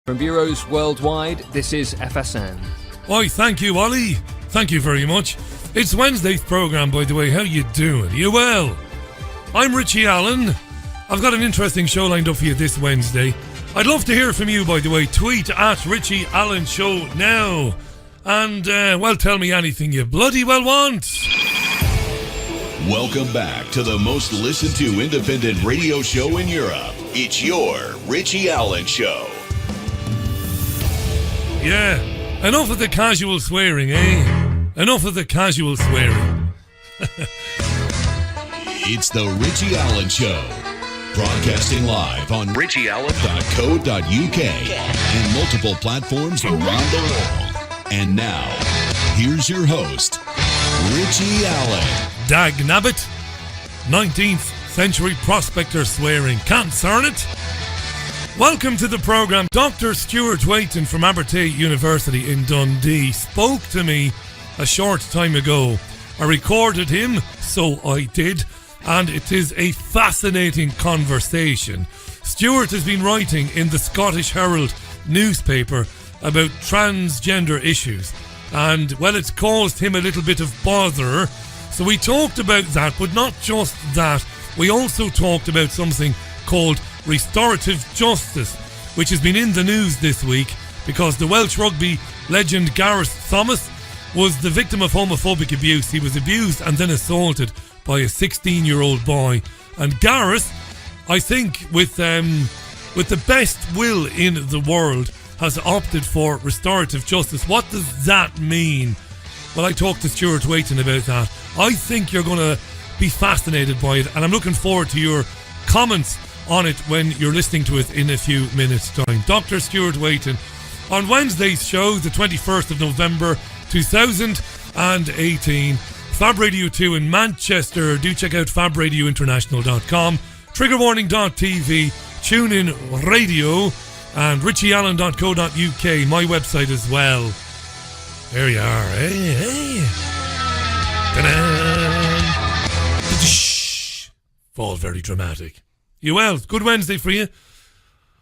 From bureaus worldwide, this is FSN. Oi, thank you, Ollie. Thank you very much. It's Wednesday's programme, by the way. How you doing? You well? I'm Richie Allen. I've got an interesting show lined up for you this Wednesday. I'd love to hear from you, by the way. Tweet at Richie Allen Show now. And, tell me anything you bloody well want. Welcome back to the most listened to independent radio show in Europe. It's your Richie Allen Show. Yeah, enough of the casual swearing, eh? Enough of the casual swearing. It's the Richie Allen Show. Broadcasting live on richieallen.co.uk and multiple platforms around the world. And now, here's your host, Richie Allen. Dag nabbit. 19th century prospector swearing. Can't cern it. Welcome to the programme. Dr. Stuart Waiton from Abertay University in Dundee spoke to me a short time ago. I recorded him, so I did, and it is a fascinating conversation. Stuart has been writing in the Scottish Herald newspaper about transgender issues, and, well, it's caused him a little bit of bother. So we talked about that, but not just that. We also talked about something called restorative justice, which has been in the news this week because the Welsh rugby legend Gareth Thomas was the victim of homophobic abuse. He was abused and then assaulted by a 16-year-old boy. And Gareth, I think, with the best will in the world, has opted for restorative justice. What does that mean? Well, I talked to Stuart Waiton about that. I think you're going to be fascinated by it, and I'm looking forward to your comments on it when you're listening to it in a few minutes' time. Dr. Stuart Waiton on Wednesday's show, the 21st of November 2018. Fab Radio 2 in Manchester. Do check out fabradiointernational.com, triggerwarning.tv, TuneIn Radio, and richieallen.co.uk, my website as well. There you are, hey. Ta-da! Shh. All very dramatic. You well? Good Wednesday for you.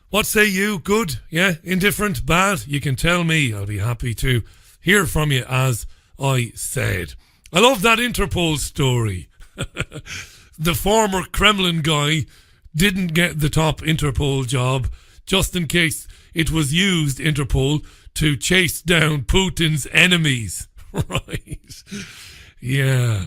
What say you? Good? Yeah? Indifferent? Bad? You can tell me. I'll be happy to hear from you, as I said. I love that Interpol story. The former Kremlin guy didn't get the top Interpol job just in case it was used, Interpol, to chase down Putin's enemies. Right? Yeah.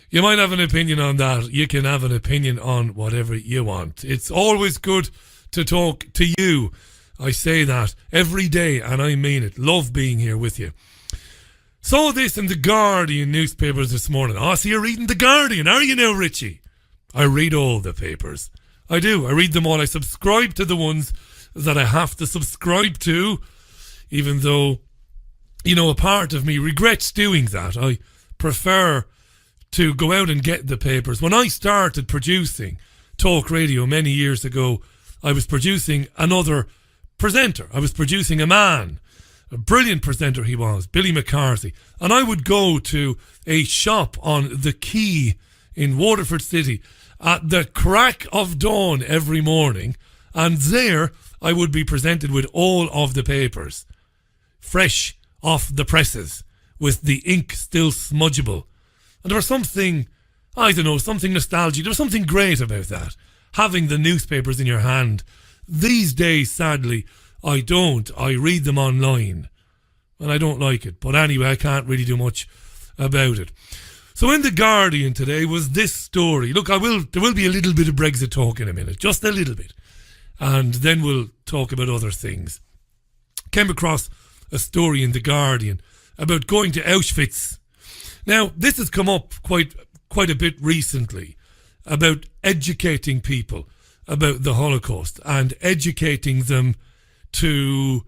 You might have an opinion on that. You can have an opinion on whatever you want. It's always good to talk to you. I say that every day, and I mean it. Love being here with you. Saw this in the Guardian newspapers this morning. Oh, so you're reading the Guardian, are you now, Richie? I read all the papers. I do. I read them all. I subscribe to the ones that I have to subscribe to, even though, you know, a part of me regrets doing that. I prefer to go out and get the papers. When I started producing talk radio many years ago, I was producing another presenter. I was producing a man, a brilliant presenter he was, Billy McCarthy. And I would go to a shop on the Quay in Waterford City at the crack of dawn every morning, and there I would be presented with all of the papers, fresh off the presses, with the ink still smudgeable. And there was something, I don't know, something nostalgic. There was something great about that, having the newspapers in your hand. These days, sadly, I don't. I read them online, and I don't like it. But anyway, I can't really do much about it. So in The Guardian today was this story. Look, there will be a little bit of Brexit talk in a minute, just a little bit. And then we'll talk about other things. Came across a story in The Guardian about going to Auschwitz. Now, this has come up quite a bit recently about educating people about the Holocaust and educating them to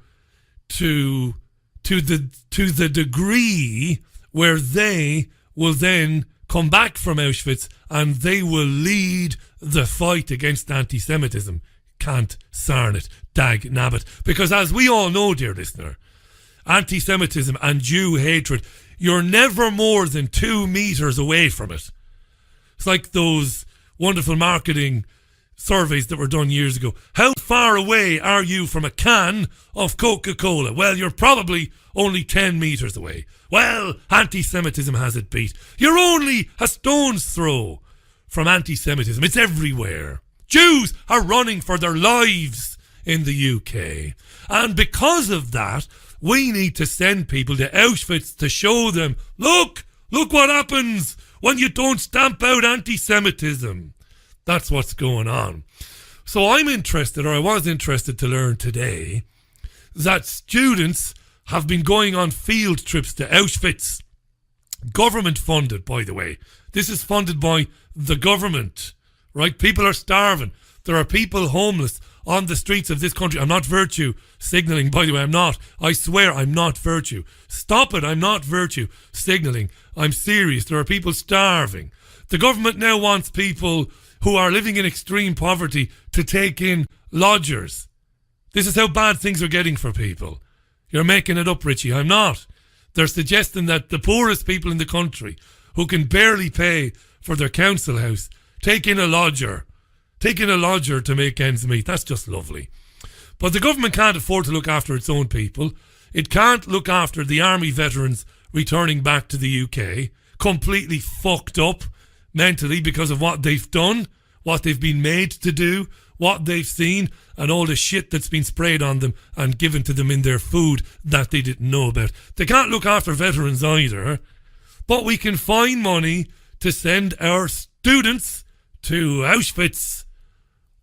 the degree where they will then come back from Auschwitz and they will lead the fight against anti-Semitism. Can't cern it, dag nabbit. Because as we all know, dear listener, anti-Semitism and Jew hatred, you're never more than 2 meters away from it. It's like those wonderful marketing surveys that were done years ago. How far away are you from a can of Coca-Cola? Well, you're probably only 10 metres away. Well, anti-Semitism has it beat. You're only a stone's throw from anti-Semitism. It's everywhere. Jews are running for their lives in the UK. And because of that, we need to send people to Auschwitz to show them, look what happens when you don't stamp out anti-Semitism. That's what's going on. So I was interested to learn today that students have been going on field trips to Auschwitz. Government funded, by the way. This is funded by the government, right? People are starving. There are people homeless on the streets of this country. I'm not virtue signalling, by the way. I'm not. I swear I'm not virtue. Stop it. I'm not virtue signalling. I'm serious. There are people starving. The government now wants people who are living in extreme poverty to take in lodgers. This is how bad things are getting for people. You're making it up, Richie. I'm not. They're suggesting that the poorest people in the country who can barely pay for their council house take in a lodger. Take in a lodger to make ends meet. That's just lovely. But the government can't afford to look after its own people. It can't look after the army veterans returning back to the UK, completely fucked up mentally because of what they've done, what they've been made to do, what they've seen, and all the shit that's been sprayed on them and given to them in their food that they didn't know about. They can't look after veterans either, but we can find money to send our students to Auschwitz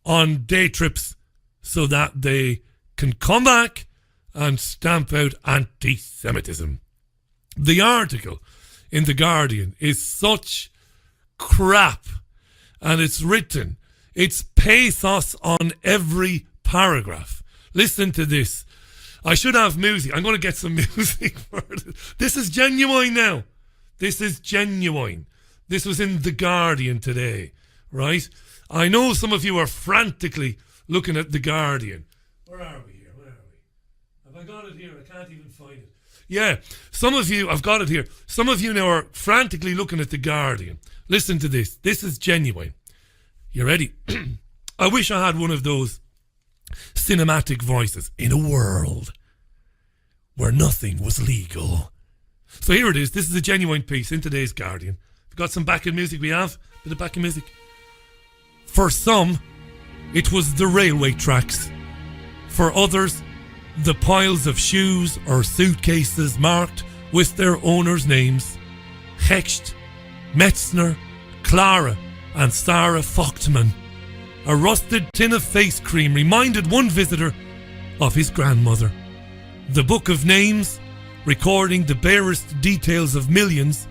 on day trips so that they can come back and stamp out anti-Semitism. The article in The Guardian is such crap, and it's pathos on every paragraph. Listen to this. I should have music. I'm going to get some music for this. This is genuine now. This is genuine. This was in The Guardian today, right? I know some of you are frantically looking at The Guardian. Where are we here? Have I got it here? I can't even find it. Yeah, some of you, I've got it here. Some of you now are frantically looking at The Guardian. Listen to this. This is genuine. You ready? I wish I had one of those cinematic voices in a world where nothing was legal. So here it is. This is a genuine piece in today's Guardian. We've got some backing music. We have a bit of backing music. For some, it was the railway tracks. For others, the piles of shoes or suitcases marked with their owners' names. Hecht, Metzner, Clara and Sarah Fochtman. A rusted tin of face cream reminded one visitor of his grandmother. The book of names, recording the barest details of millions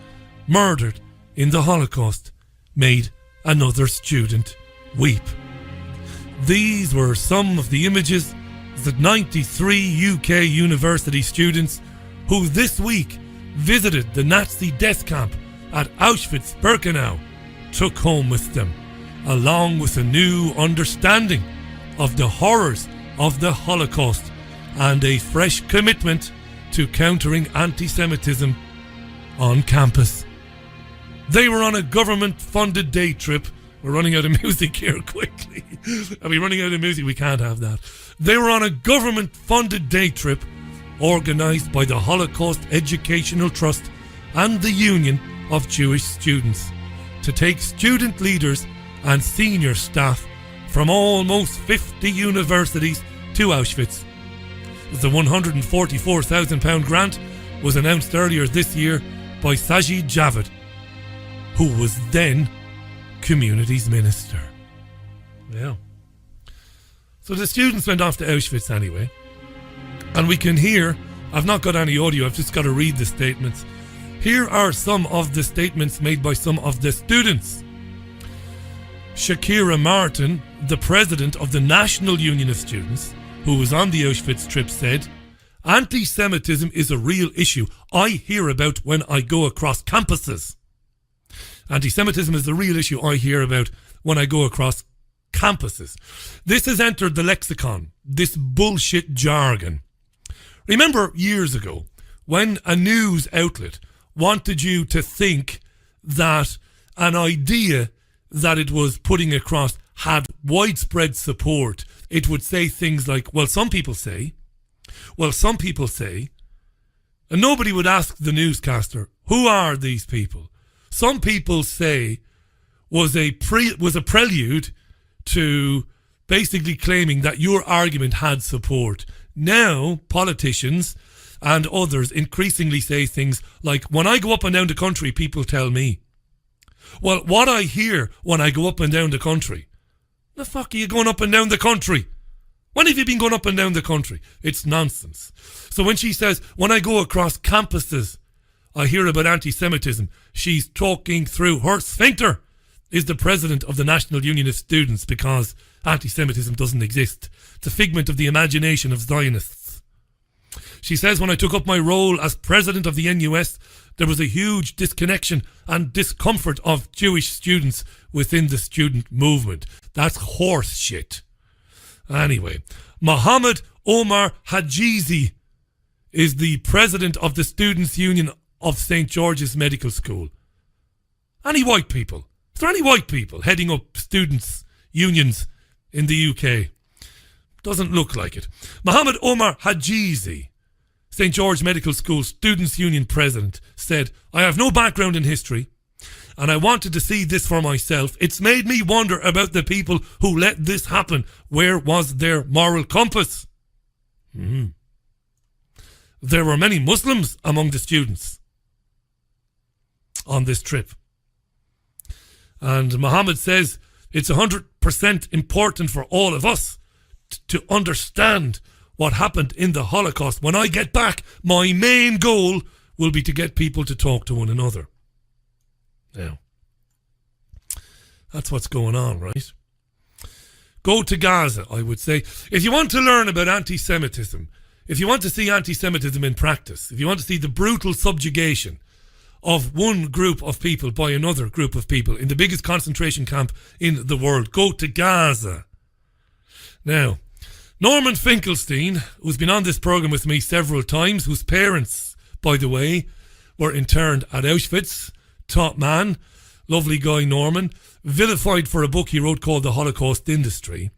murdered in the Holocaust, made another student weep. These were some of the images that 93 UK university students who this week visited the Nazi death camp at Auschwitz-Birkenau took home with them, along with a new understanding of the horrors of the Holocaust and a fresh commitment to countering anti-Semitism on campus. They were on a government-funded day trip. We're running out of music here quickly. Are we running out of music? We can't have that. They were on a government-funded day trip organised by the Holocaust Educational Trust and the Union of Jewish Students to take student leaders and senior staff from almost 50 universities to Auschwitz. The £144,000 grant was announced earlier this year by Sajid Javid, who was then Communities Minister. Yeah. So the students went off to Auschwitz anyway, and we can hear, I've not got any audio, I've just got to read the statements. Here are some of the statements made by some of the students. Shakira Martin, the president of the National Union of Students, who was on the Auschwitz trip, said, "Anti-Semitism is a real issue I hear about when I go across campuses." Anti-Semitism is the real issue I hear about when I go across campuses. This has entered the lexicon, this bullshit jargon. Remember years ago when a news outlet wanted you to think that an idea that it was putting across had widespread support, it would say things like, well, some people say, and nobody would ask the newscaster, who are these people? Some people say was a prelude to basically claiming that your argument had support. Now, politicians and others increasingly say things like, when I go up and down the country, people tell me. Well, what I hear when I go up and down the country, the fuck are you going up and down the country? When have you been going up and down the country? It's nonsense. So when she says, when I go across campuses, I hear about anti-Semitism, she's talking through her sphincter is the president of the National Union of Students, because anti-Semitism doesn't exist. It's a figment of the imagination of Zionists. She says, when I took up my role as president of the NUS, there was a huge disconnection and discomfort of Jewish students within the student movement. That's horse shit. Anyway, Mohammed Omar Hajizi is the president of the Students' Union of St. George's Medical School. Any white people? Is there any white people heading up students' unions in the UK? Doesn't look like it. Mohammed Omar Hajizi, St. George Medical School Students' Union president, said, I have no background in history, and I wanted to see this for myself. It's made me wonder about the people who let this happen. Where was their moral compass? There were many Muslims among the students on this trip. And Mohammed says it's 100% important for all of us to understand what happened in the Holocaust. When I get back, my main goal will be to get people to talk to one another. Now, that's what's going on, right? Go to Gaza, I would say. If you want to learn about anti-Semitism, if you want to see anti-Semitism in practice, if you want to see the brutal subjugation of one group of people by another group of people in the biggest concentration camp in the world, go to Gaza. Now, Norman Finkelstein, who's been on this programme with me several times, whose parents, by the way, were interned at Auschwitz, top man, lovely guy Norman, vilified for a book he wrote called The Holocaust Industry.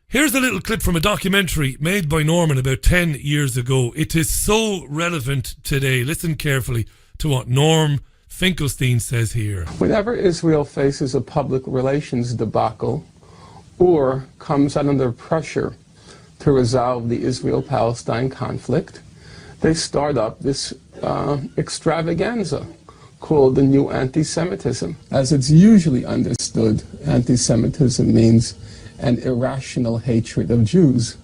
Here's a little clip from a documentary made by Norman about 10 years ago. It is so relevant today. Listen carefully to what Norm Finkelstein says here. Whenever Israel faces a public relations debacle or comes under pressure to resolve the Israel-Palestine conflict, they start up this extravaganza called the new anti-Semitism. As it's usually understood, anti-Semitism means an irrational hatred of Jews,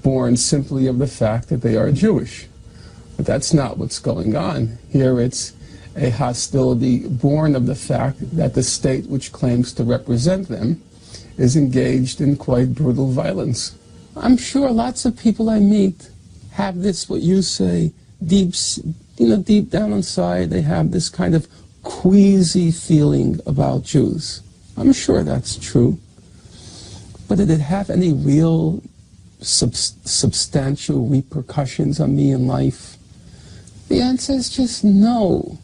born simply of the fact that they are Jewish. But that's not what's going on. Here it's a hostility born of the fact that the state which claims to represent them is engaged in quite brutal violence. I'm sure lots of people I meet have this, what you say, deep down inside, they have this kind of queasy feeling about Jews. I'm sure that's true. But did it have any real substantial repercussions on me in life? The answer is just no.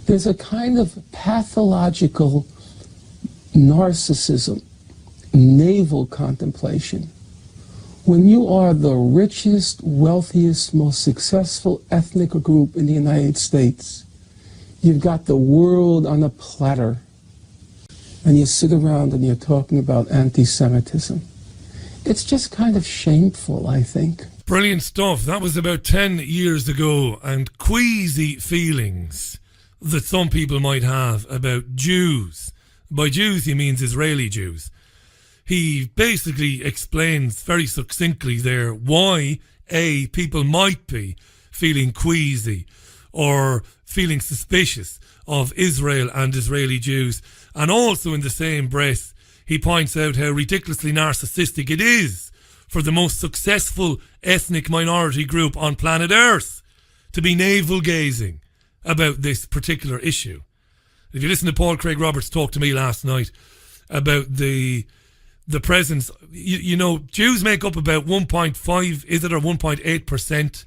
There's a kind of pathological narcissism, navel contemplation. When you are the richest, wealthiest, most successful ethnic group in the United States, you've got the world on a platter, and you sit around and you're talking about anti-Semitism. It's just kind of shameful, I think. Brilliant stuff. That was about 10 years ago, and queasy feelings that some people might have about Jews. By Jews, he means Israeli Jews. He basically explains very succinctly there why, people might be feeling queasy or feeling suspicious of Israel and Israeli Jews. And also in the same breath, he points out how ridiculously narcissistic it is for the most successful ethnic minority group on planet Earth to be navel-gazing about this particular issue. If you listen to Paul Craig Roberts talk to me last night about the presence, you know, Jews make up about 1.5, is it, or 1.8%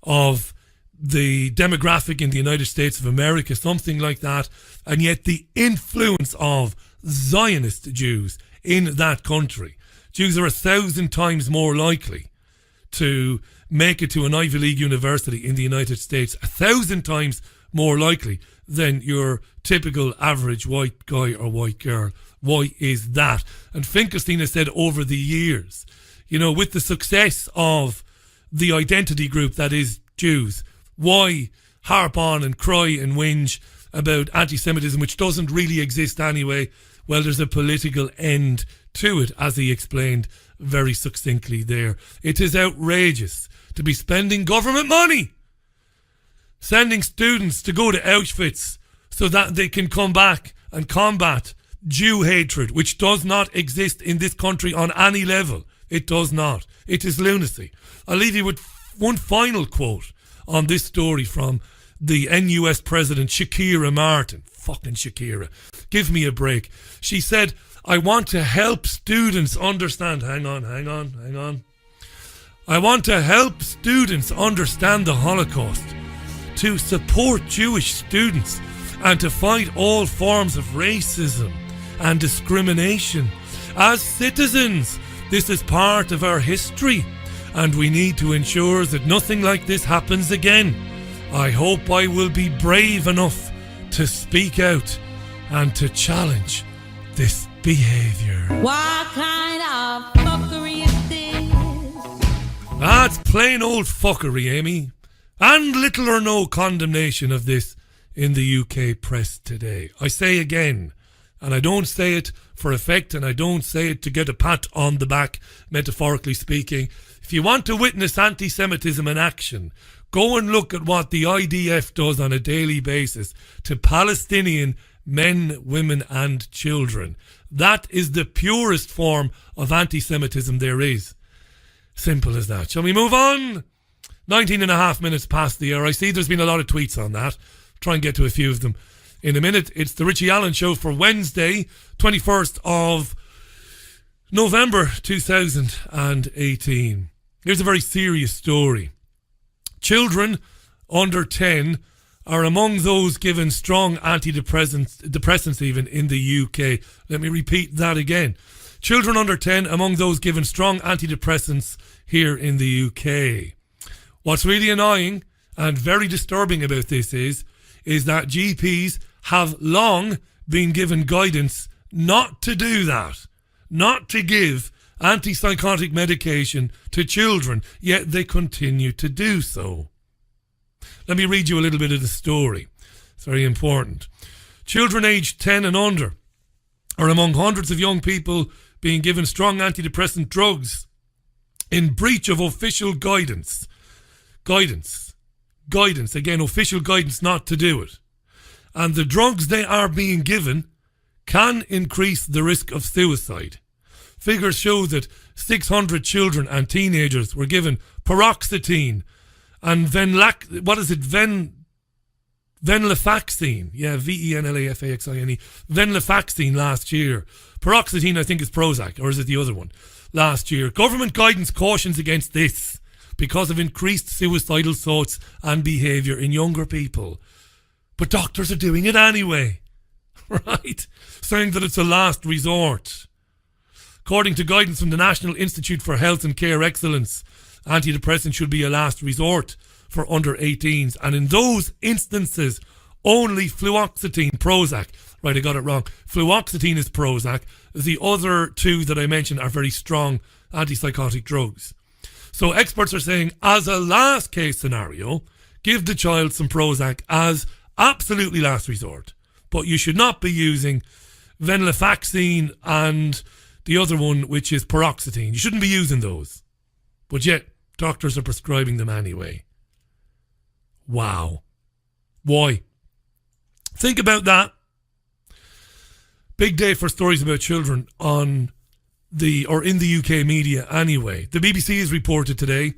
of the demographic in the United States of America, something like that. And yet the influence of Zionist Jews in that country. Jews are 1,000 times more likely to make it to an Ivy League university in the United States, 1,000 times more likely than your typical average white guy or white girl. Why is that? And Finkelstein has said over the years, you know, with the success of the identity group that is Jews, why harp on and cry and whinge about anti-Semitism, which doesn't really exist anyway? Well, there's a political end to it, as he explained very succinctly there. It is outrageous to be spending government money sending students to go to Auschwitz so that they can come back and combat Jew hatred, which does not exist in this country on any level. It does not. It is lunacy. I'll leave you with one final quote on this story from the NUS president, Shakira Martin. Fucking Shakira. Give me a break. She said, I want to help students understand. Hang on. I want to help students understand the Holocaust, to support Jewish students, and to fight all forms of racism and discrimination. As citizens, this is part of our history, and we need to ensure that nothing like this happens again. I hope I will be brave enough to speak out and to challenge this behaviour. What kind of fuckery is this? That's plain old fuckery, Amy. And little or no condemnation of this in the UK press today. I say again, and I don't say it for effect, and I don't say it to get a pat on the back, metaphorically speaking. If you want to witness anti-Semitism in action, go and look at what the IDF does on a daily basis to Palestinian men, women and children. That is the purest form of anti-Semitism there is. Simple as that. Shall we move on? 19 and a half minutes past the hour. I see there's been a lot of tweets on that. Try and get to a few of them in a minute. It's the Richie Allen Show for Wednesday, 21st of November 2018. Here's a very serious story. Children under 10 are among those given strong antidepressants even in the UK. Let me repeat that again. Children under 10 among those given strong antidepressants here in the UK. What's really annoying and very disturbing about this is that GPs have long been given guidance not to do that, not to give antipsychotic medication to children, yet they continue to do so. Let me read you a little bit of the story. It's very important. Children aged 10 and under are among hundreds of young people being given strong antidepressant drugs in breach of official guidance. Guidance, again, official guidance not to do it. And the drugs they are being given can increase the risk of suicide. Figures show that 600 children and teenagers were given paroxetine and venlafaxine. Yeah, venlafaxine. Venlafaxine last year. Paroxetine, I think, is Prozac, or is it the other one? Last year. Government guidance cautions against this because of increased suicidal thoughts and behaviour in younger people. But doctors are doing it anyway, right? Saying that it's a last resort. According to guidance from the National Institute for Health and Care Excellence, antidepressants should be a last resort for under 18s. And in those instances, only fluoxetine, Prozac. Right, I got it wrong. Fluoxetine is Prozac. The other two that I mentioned are very strong antipsychotic drugs. So experts are saying, as a last case scenario, give the child some Prozac as absolutely last resort. But you should not be using venlafaxine and the other one, which is paroxetine. You shouldn't be using those. But yet, doctors are prescribing them anyway. Wow. Why? Think about that. Big day for stories about children in the UK media anyway. The BBC has reported today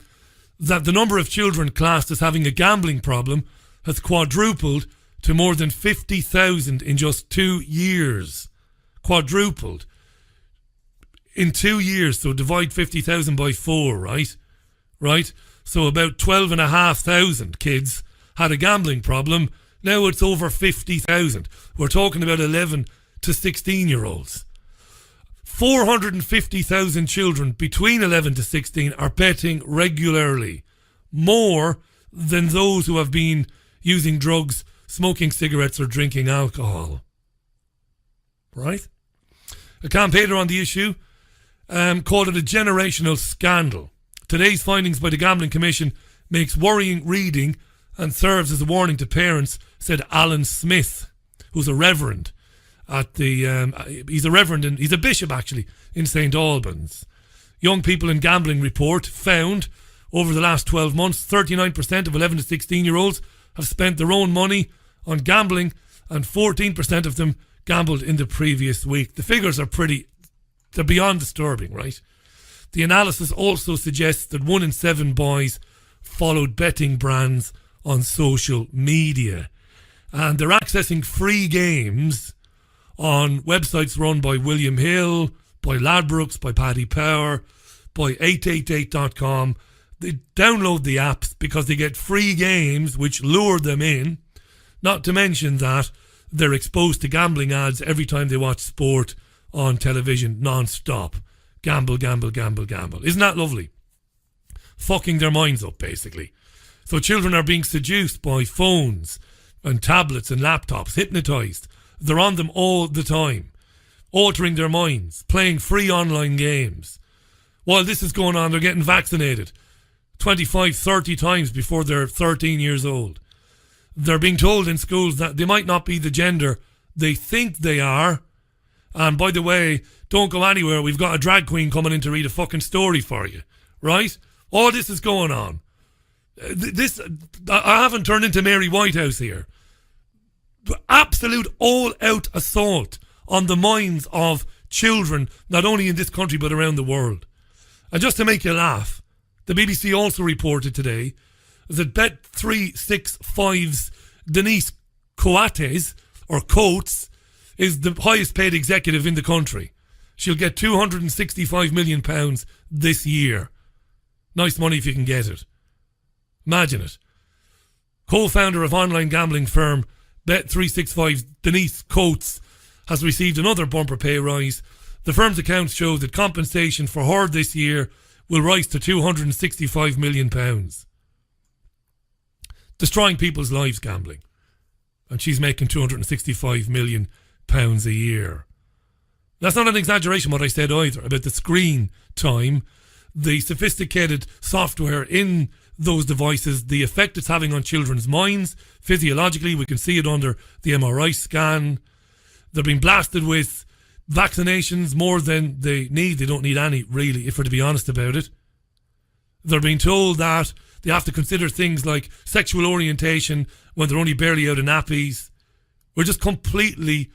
that the number of children classed as having a gambling problem has quadrupled to more than 50,000 in just 2 years. Quadrupled. In 2 years, so divide 50,000 by 4, right? Right? So about 12,500 kids had a gambling problem. Now it's over 50,000. We're talking about 11 to 16-year-olds. 450,000 children between 11 to 16 are betting regularly, more than those who have been using drugs, smoking cigarettes or drinking alcohol. Right? A campaigner on the issue called it a generational scandal. Today's findings by the Gambling Commission makes worrying reading and serves as a warning to parents, said Alan Smith, who's a reverend at the he's a bishop actually in St Albans. Young People in Gambling report found over the last 12 months 39% of 11 to 16 year olds have spent their own money on gambling, and 14% of them gambled in the previous week. The figures are they're beyond disturbing, right? The analysis also suggests that 1 in 7 boys followed betting brands on social media, and they're accessing free games on websites run by William Hill, by Ladbrokes, by Paddy Power, by 888.com. They download the apps because they get free games which lure them in, not to mention that they're exposed to gambling ads every time they watch sport on television non-stop. Gamble, gamble, gamble, gamble. Isn't that lovely? Fucking their minds up, basically. So children are being seduced by phones and tablets and laptops, hypnotised. They're on them all the time, altering their minds, playing free online games. While this is going on, they're getting vaccinated 25, 30 times before they're 13 years old. They're being told in schools that they might not be the gender they think they are. And by the way, don't go anywhere. We've got a drag queen coming in to read a fucking story for you. Right? All this is going on. I haven't turned into Mary Whitehouse here. Absolute all-out assault on the minds of children, not only in this country but around the world. And just to make you laugh, the BBC also reported today that Bet365's Denise Coates is the highest paid executive in the country. She'll get £265 million this year. Nice money if you can get it. Imagine it. Co-founder of online gambling firm Bet365, Denise Coates, has received another bumper pay rise. The firm's accounts show that compensation for her this year will rise to £265 million. Destroying people's lives gambling. And she's making £265 million a year. That's not an exaggeration what I said either about the screen time, the sophisticated software in those devices, the effect it's having on children's minds. Physiologically, we can see it under the MRI scan. They're being blasted with vaccinations more than they need. They don't need any, really, if we're to be honest about it. They're being told that they have to consider things like sexual orientation when they're only barely out of nappies. We're just completely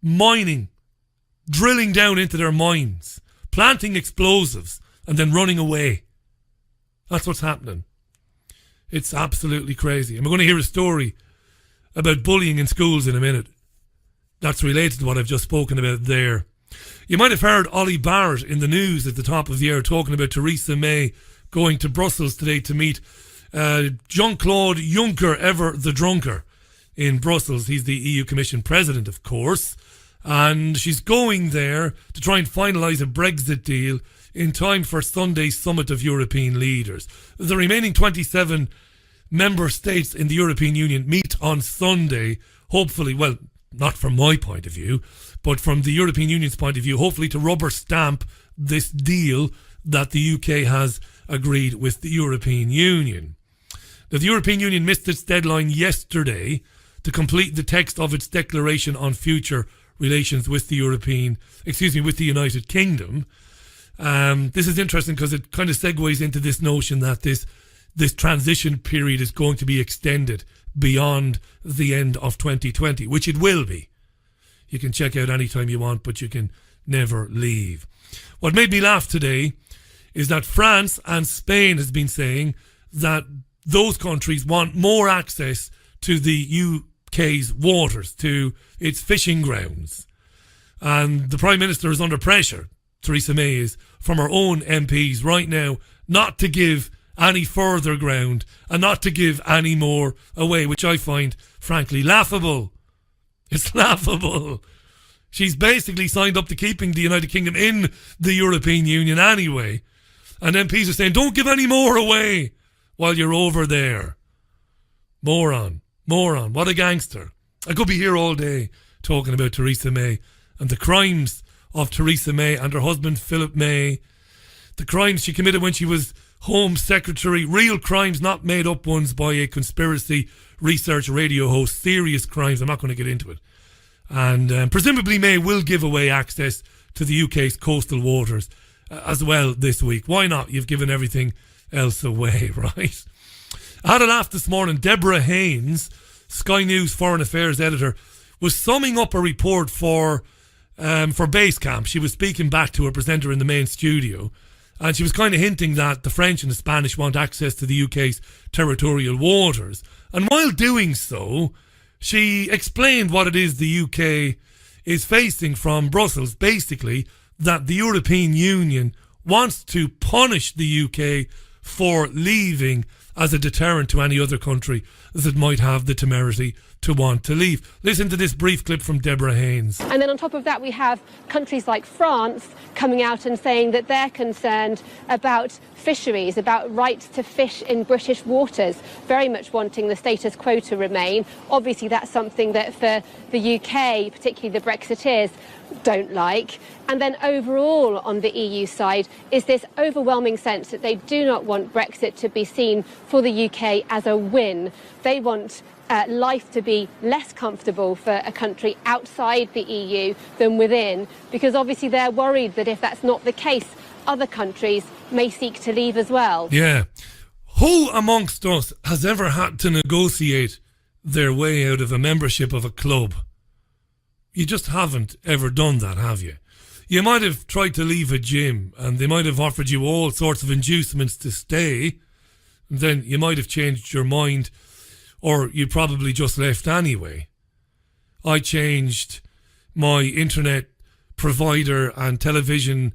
mining, drilling down into their minds, planting explosives and then running away. That's what's happening. It's absolutely crazy. And we're going to hear a story about bullying in schools in a minute. That's related to what I've just spoken about there. You might have heard Ollie Barrett in the news at the top of the hour talking about Theresa May going to Brussels today to meet Jean-Claude Juncker, ever the drunker, in Brussels. He's the EU Commission President, of course. And she's going there to try and finalise a Brexit deal in time for Sunday's Summit of European Leaders. The remaining 27 member states in the European Union meet on Sunday, hopefully, well, not from my point of view, but from the European Union's point of view, hopefully to rubber stamp this deal that the UK has agreed with the European Union. Now, the European Union missed its deadline yesterday to complete the text of its declaration on future relations with the United Kingdom. This is interesting because it kind of segues into this notion that this transition period is going to be extended beyond the end of 2020, which it will be. You can check out anytime you want, but you can never leave. What made me laugh today is that France and Spain has been saying that those countries want more access to the UK's waters, to its fishing grounds. And the Prime Minister is under pressure, Theresa May is, from her own MPs right now, not to give any further ground and not to give any more away, which I find, frankly, laughable. It's laughable. She's basically signed up to keeping the United Kingdom in the European Union anyway. And MPs are saying, don't give any more away while you're over there. Moron. What a gangster. I could be here all day talking about Theresa May and the crimes of Theresa May and her husband Philip May. The crimes she committed when she was Home Secretary. Real crimes, not made up ones by a conspiracy research radio host. Serious crimes. I'm not going to get into it. And presumably May will give away access to the UK's coastal waters as well this week. Why not? You've given everything else away, right? I had a laugh this morning. Deborah Haynes, Sky News Foreign Affairs editor, was summing up a report for Base Camp. She was speaking back to her presenter in the main studio, and she was kind of hinting that the French and the Spanish want access to the UK's territorial waters. And while doing so, she explained what it is the UK is facing from Brussels. Basically, that the European Union wants to punish the UK for leaving as a deterrent to any other country that might have the temerity to want to leave. Listen to this brief clip from Deborah Haynes. And then on top of that, we have countries like France coming out and saying that they're concerned about fisheries, about rights to fish in British waters, very much wanting the status quo to remain. Obviously, that's something that for the UK, particularly the Brexiteers, don't like. And then overall on the EU side is this overwhelming sense that they do not want Brexit to be seen for the UK as a win. They want life to be less comfortable for a country outside the EU than within, because obviously they're worried that if that's not the case, other countries may seek to leave as well. Yeah. Who amongst us has ever had to negotiate their way out of a membership of a club? You just haven't ever done that, have you? You might have tried to leave a gym and they might have offered you all sorts of inducements to stay. And then you might have changed your mind, or you probably just left anyway. I changed my internet provider and television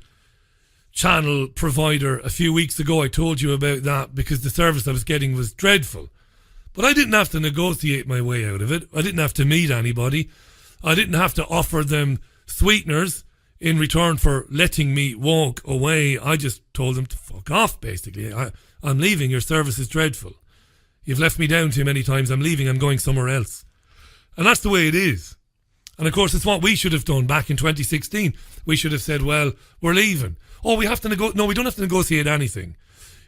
channel provider a few weeks ago. I told you about that because the service I was getting was dreadful. But I didn't have to negotiate my way out of it. I didn't have to meet anybody. I didn't have to offer them sweeteners in return for letting me walk away. I just told them to fuck off, basically. I'm leaving. Your service is dreadful. You've left me down too many times. I'm leaving. I'm going somewhere else. And that's the way it is. And of course, it's what we should have done back in 2016. We should have said, well, we're leaving. Oh, we have to No, we don't have to negotiate anything.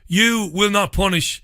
You will not punish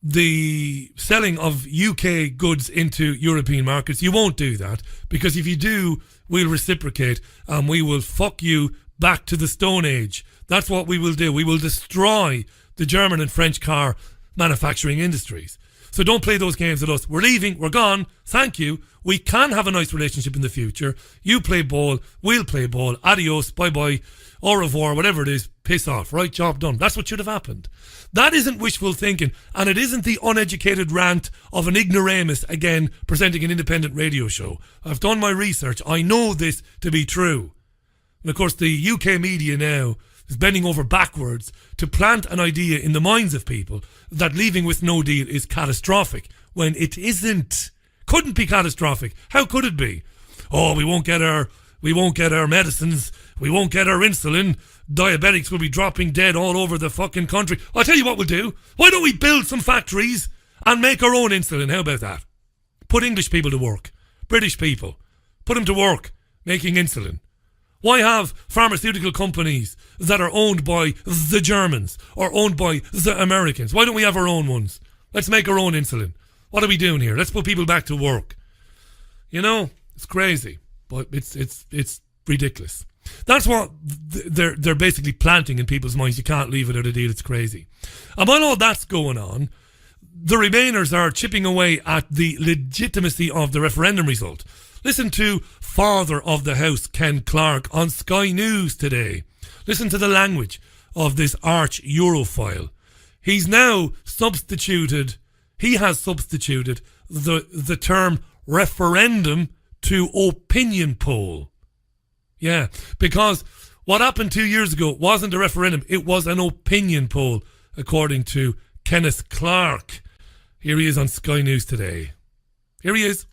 the selling of UK goods into European markets. You won't do that, because if you do, we'll reciprocate and we will fuck you back to the Stone Age. That's what we will do. We will destroy the German and French car manufacturing industries. So don't play those games with us. We're leaving. We're gone. Thank you. We can have a nice relationship in the future. You play ball. We'll play ball. Adios. Bye-bye. Au revoir. Whatever it is. Piss off. Right? Job done. That's what should have happened. That isn't wishful thinking. And it isn't the uneducated rant of an ignoramus, again, presenting an independent radio show. I've done my research. I know this to be true. And of course, the UK media now is bending over backwards to plant an idea in the minds of people that leaving with no deal is catastrophic, when it isn't. Couldn't be catastrophic. How could it be? Oh, we won't get our medicines, we won't get our insulin, diabetics will be dropping dead all over the fucking country. I'll tell you what we'll do. Why don't we build some factories and make our own insulin? How about that? Put English people to work. British people. Put them to work making insulin. Why have pharmaceutical companies that are owned by the Germans or owned by the Americans? Why don't we have our own ones? Let's make our own insulin. What are we doing here? Let's put people back to work. You know, it's crazy, but it's ridiculous. That's what they're basically planting in people's minds. You can't leave without a deal. It's crazy. And while all that's going on, the Remainers are chipping away at the legitimacy of the referendum result. Listen to Father of the House, Ken Clarke, on Sky News today. Listen to the language of this arch Europhile. He has substituted the term referendum to opinion poll. Yeah, because what happened 2 years ago wasn't a referendum, it was an opinion poll, according to Kenneth Clarke. Here he is on Sky News today. Here he is.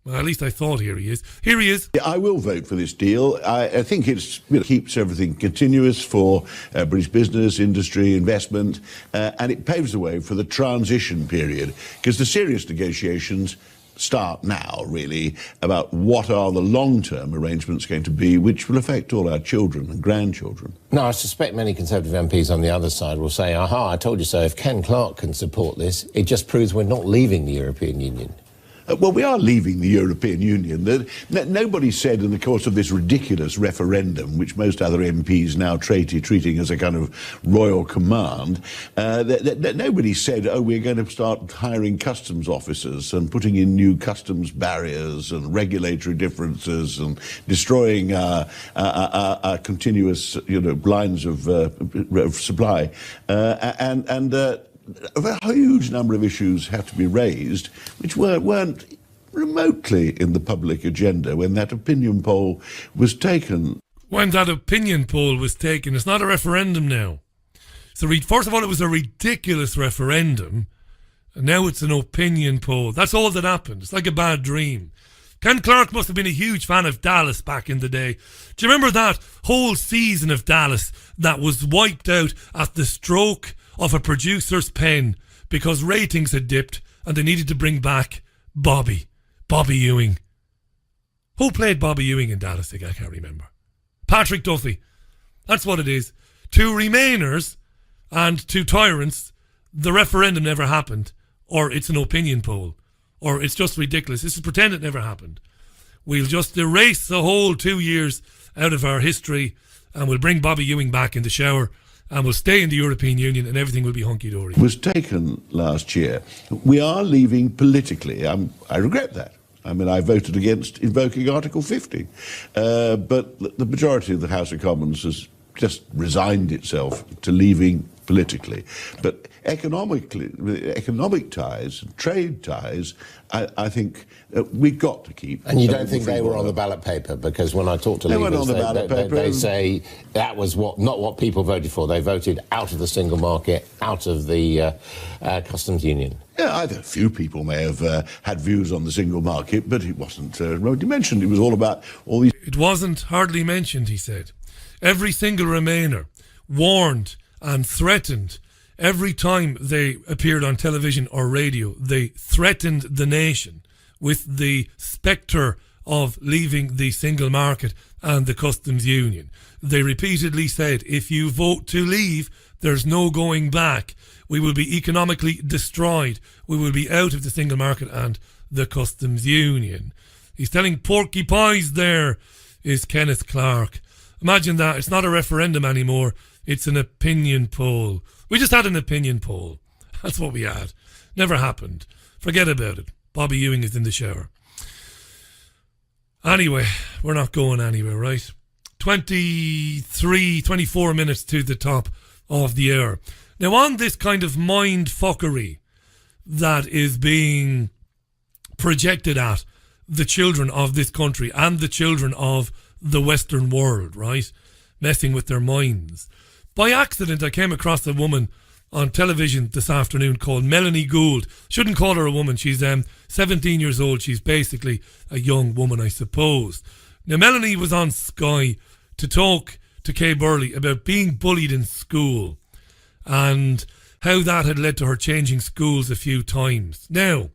Well, at least I thought here he is. Here he is. I will vote for this deal. I think it keeps everything continuous for British business, industry, investment, and it paves the way for the transition period, because the serious negotiations start now, really, about what are the long-term arrangements going to be, which will affect all our children and grandchildren. No, I suspect many Conservative MPs on the other side will say, aha, I told you so. If Ken Clarke can support this, it just proves we're not leaving the European Union. Well, we are leaving the European Union. Nobody said in the course of this ridiculous referendum, which most other MPs now treating as a kind of royal command, that nobody said, oh, we're going to start hiring customs officers and putting in new customs barriers and regulatory differences and destroying our continuous, lines of supply. A huge number of issues have to be raised which weren't remotely in the public agenda when that opinion poll was taken. When that opinion poll was taken, it's not a referendum now. So first of all, it was a ridiculous referendum, and now it's an opinion poll. That's all that happened. It's like a bad dream. Ken Clarke must have been a huge fan of Dallas back in the day. Do you remember that whole season of Dallas that was wiped out at the stroke of a producer's pen because ratings had dipped and they needed to bring back Bobby Ewing? Who played Bobby Ewing in Dallas? I can't remember. Patrick Duffy. That's what it is. To Remainers and to tyrants, the referendum never happened, or it's an opinion poll, or it's just ridiculous. This is pretend it never happened. We'll just erase the whole 2 years out of our history and we'll bring Bobby Ewing back in the shower and we'll stay in the European Union and everything will be hunky-dory. Was taken last year. We are leaving politically. I regret that. I mean, I voted against invoking Article 50. But the majority of the House of Commons has just resigned itself to leaving politically. But economic ties, trade ties, I think we've got to keep. And you don't think they were on the ballot paper? Because when I talk to leaders, they say that was not what people voted for. They voted out of the single market, out of the customs union. Yeah, a few people may have had views on the single market, but it wasn't remotely mentioned. It was all about all these... It wasn't hardly mentioned, he said. Every single Remainer warned and threatened. Every time they appeared on television or radio, they threatened the nation with the spectre of leaving the single market and the customs union. They repeatedly said, if you vote to leave, there's no going back. We will be economically destroyed. We will be out of the single market and the customs union. He's telling porky pies there, is Kenneth Clarke. Imagine that. It's not a referendum anymore. It's an opinion poll. We just had an opinion poll. That's what we had. Never happened. Forget about it. Bobby Ewing is in the shower. Anyway, we're not going anywhere, right? 24 minutes to the top of the hour. Now, on this kind of mind fuckery that is being projected at the children of this country and the children of the Western world, right? Messing with their minds. By accident, I came across a woman on television this afternoon called Melanie Gould. Shouldn't call her a woman. She's 17 years old. She's basically a young woman, I suppose. Now, Melanie was on Sky to talk to Kay Burley about being bullied in school and how that had led to her changing schools a few times. Now,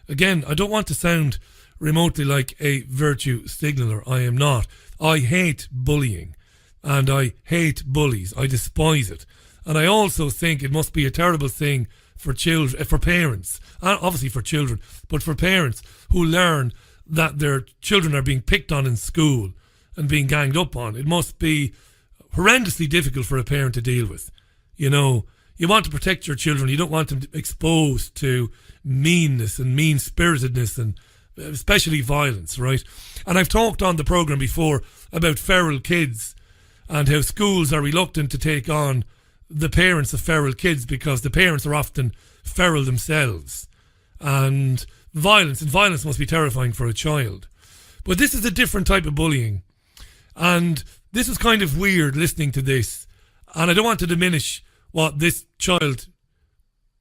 again, I don't want to sound remotely like a virtue signaller. I am not. I hate bullying. And I hate bullies. I despise it. And I also think it must be a terrible thing for children, for parents, and obviously for children, but for parents who learn that their children are being picked on in school and being ganged up on. It must be horrendously difficult for a parent to deal with. You know, you want to protect your children. You don't want them exposed to meanness and mean-spiritedness and especially violence, right? And I've talked on the programme before about feral kids and how schools are reluctant to take on the parents of feral kids because the parents are often feral themselves. And violence must be terrifying for a child. But this is a different type of bullying. And this is kind of weird listening to this. And I don't want to diminish what this child,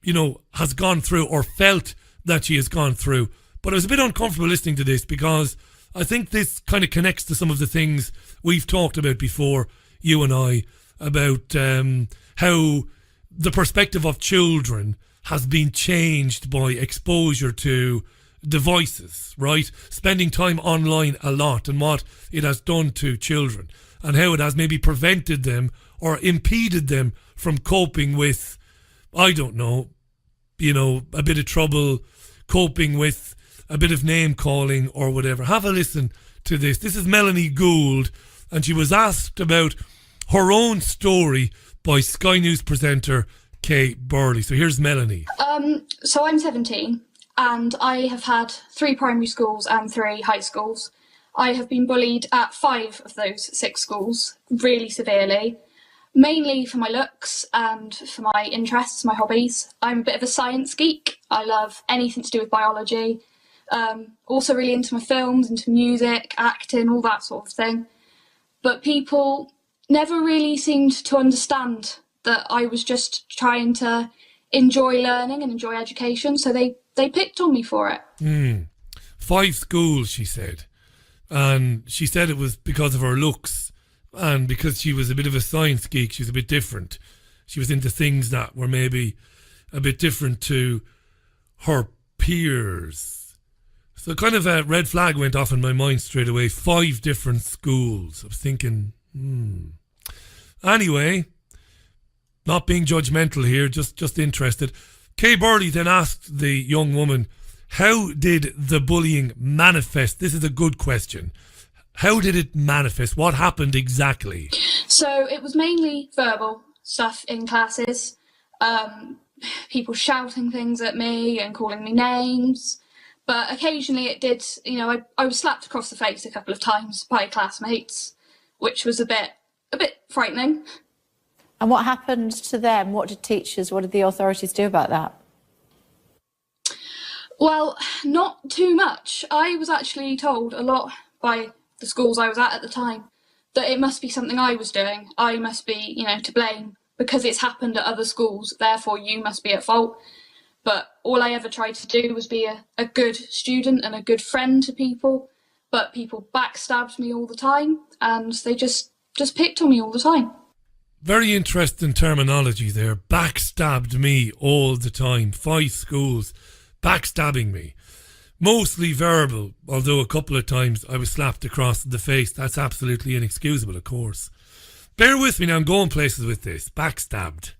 you know, has gone through or felt that she has gone through. But I was a bit uncomfortable listening to this because I think this kind of connects to some of the things we've talked about before, you and I, about how the perspective of children has been changed by exposure to devices, right? Spending time online a lot and what it has done to children and how it has maybe prevented them or impeded them from coping with, I don't know, a bit of trouble, coping with a bit of name calling or whatever. Have a listen to this. This is Melanie Gould, and she was asked about her own story by Sky News presenter Kay Burley. So here's Melanie. So I'm 17 and I have had 3 primary schools and 3 high schools. I have been bullied at 5 of those 6 schools, really severely, mainly for my looks and for my interests, my hobbies. I'm a bit of a science geek. I love anything to do with biology. Also really into my films, into music, acting, all that sort of thing. But people never really seemed to understand that I was just trying to enjoy learning and enjoy education, so they picked on me for it. 5 schools, she said. And she said it was because of her looks and because she was a bit of a science geek. She was a bit different. She was into things that were maybe a bit different to her peers. So kind of a red flag went off in my mind straight away. 5 different schools. I was thinking, Anyway, not being judgmental here, just interested. Kay Burley then asked the young woman, how did the bullying manifest? This is a good question. How did it manifest? What happened exactly? So it was mainly verbal stuff in classes. People shouting things at me and calling me names. But occasionally it did, I was slapped across the face a couple of times by classmates, which was a bit frightening. And what happened to them? What did the authorities do about that? Well, not too much. I was actually told a lot by the schools I was at the time that it must be something I was doing. I must be, to blame because it's happened at other schools, therefore you must be at fault. But all I ever tried to do was be a good student and a good friend to people. But people backstabbed me all the time and they just picked on me all the time. Very interesting terminology there. Backstabbed me all the time. 5 schools backstabbing me. Mostly verbal, although a couple of times I was slapped across the face. That's absolutely inexcusable, of course. Bear with me now, I'm going places with this. Backstabbed.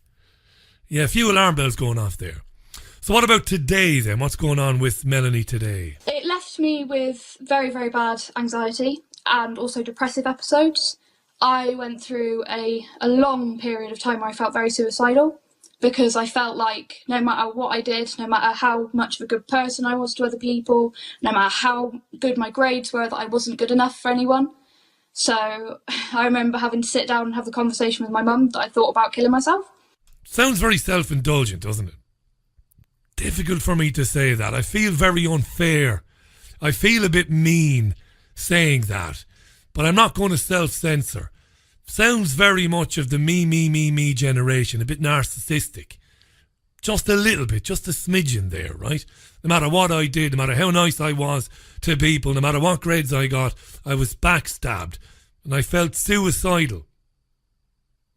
Yeah, a few alarm bells going off there. So what about today then? What's going on with Melanie today? It left me with very, very bad anxiety and also depressive episodes. I went through a long period of time where I felt very suicidal because I felt like no matter what I did, no matter how much of a good person I was to other people, no matter how good my grades were, that I wasn't good enough for anyone. So I remember having to sit down and have the conversation with my mum that I thought about killing myself. Sounds very self-indulgent, doesn't it? Difficult for me to say that. I feel very unfair. I feel a bit mean saying that. But I'm not going to self-censor. Sounds very much of the me generation, a bit narcissistic. Just a little bit, just a smidgen there, right? No matter what I did, no matter how nice I was to people, no matter what grades I got, I was backstabbed. And I felt suicidal.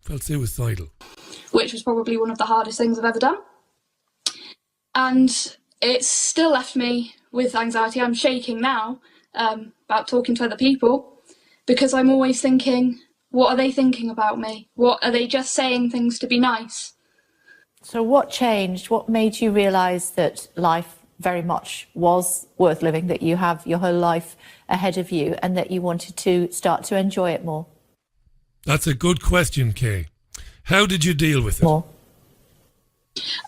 Which was probably one of the hardest things I've ever done. And it's still left me with anxiety. I'm shaking now about talking to other people. Because I'm always thinking, what are they thinking about me? What are they just saying things to be nice? So what changed? What made you realise that life very much was worth living, that you have your whole life ahead of you and that you wanted to start to enjoy it more? That's a good question, Kay. How did you deal with it? More.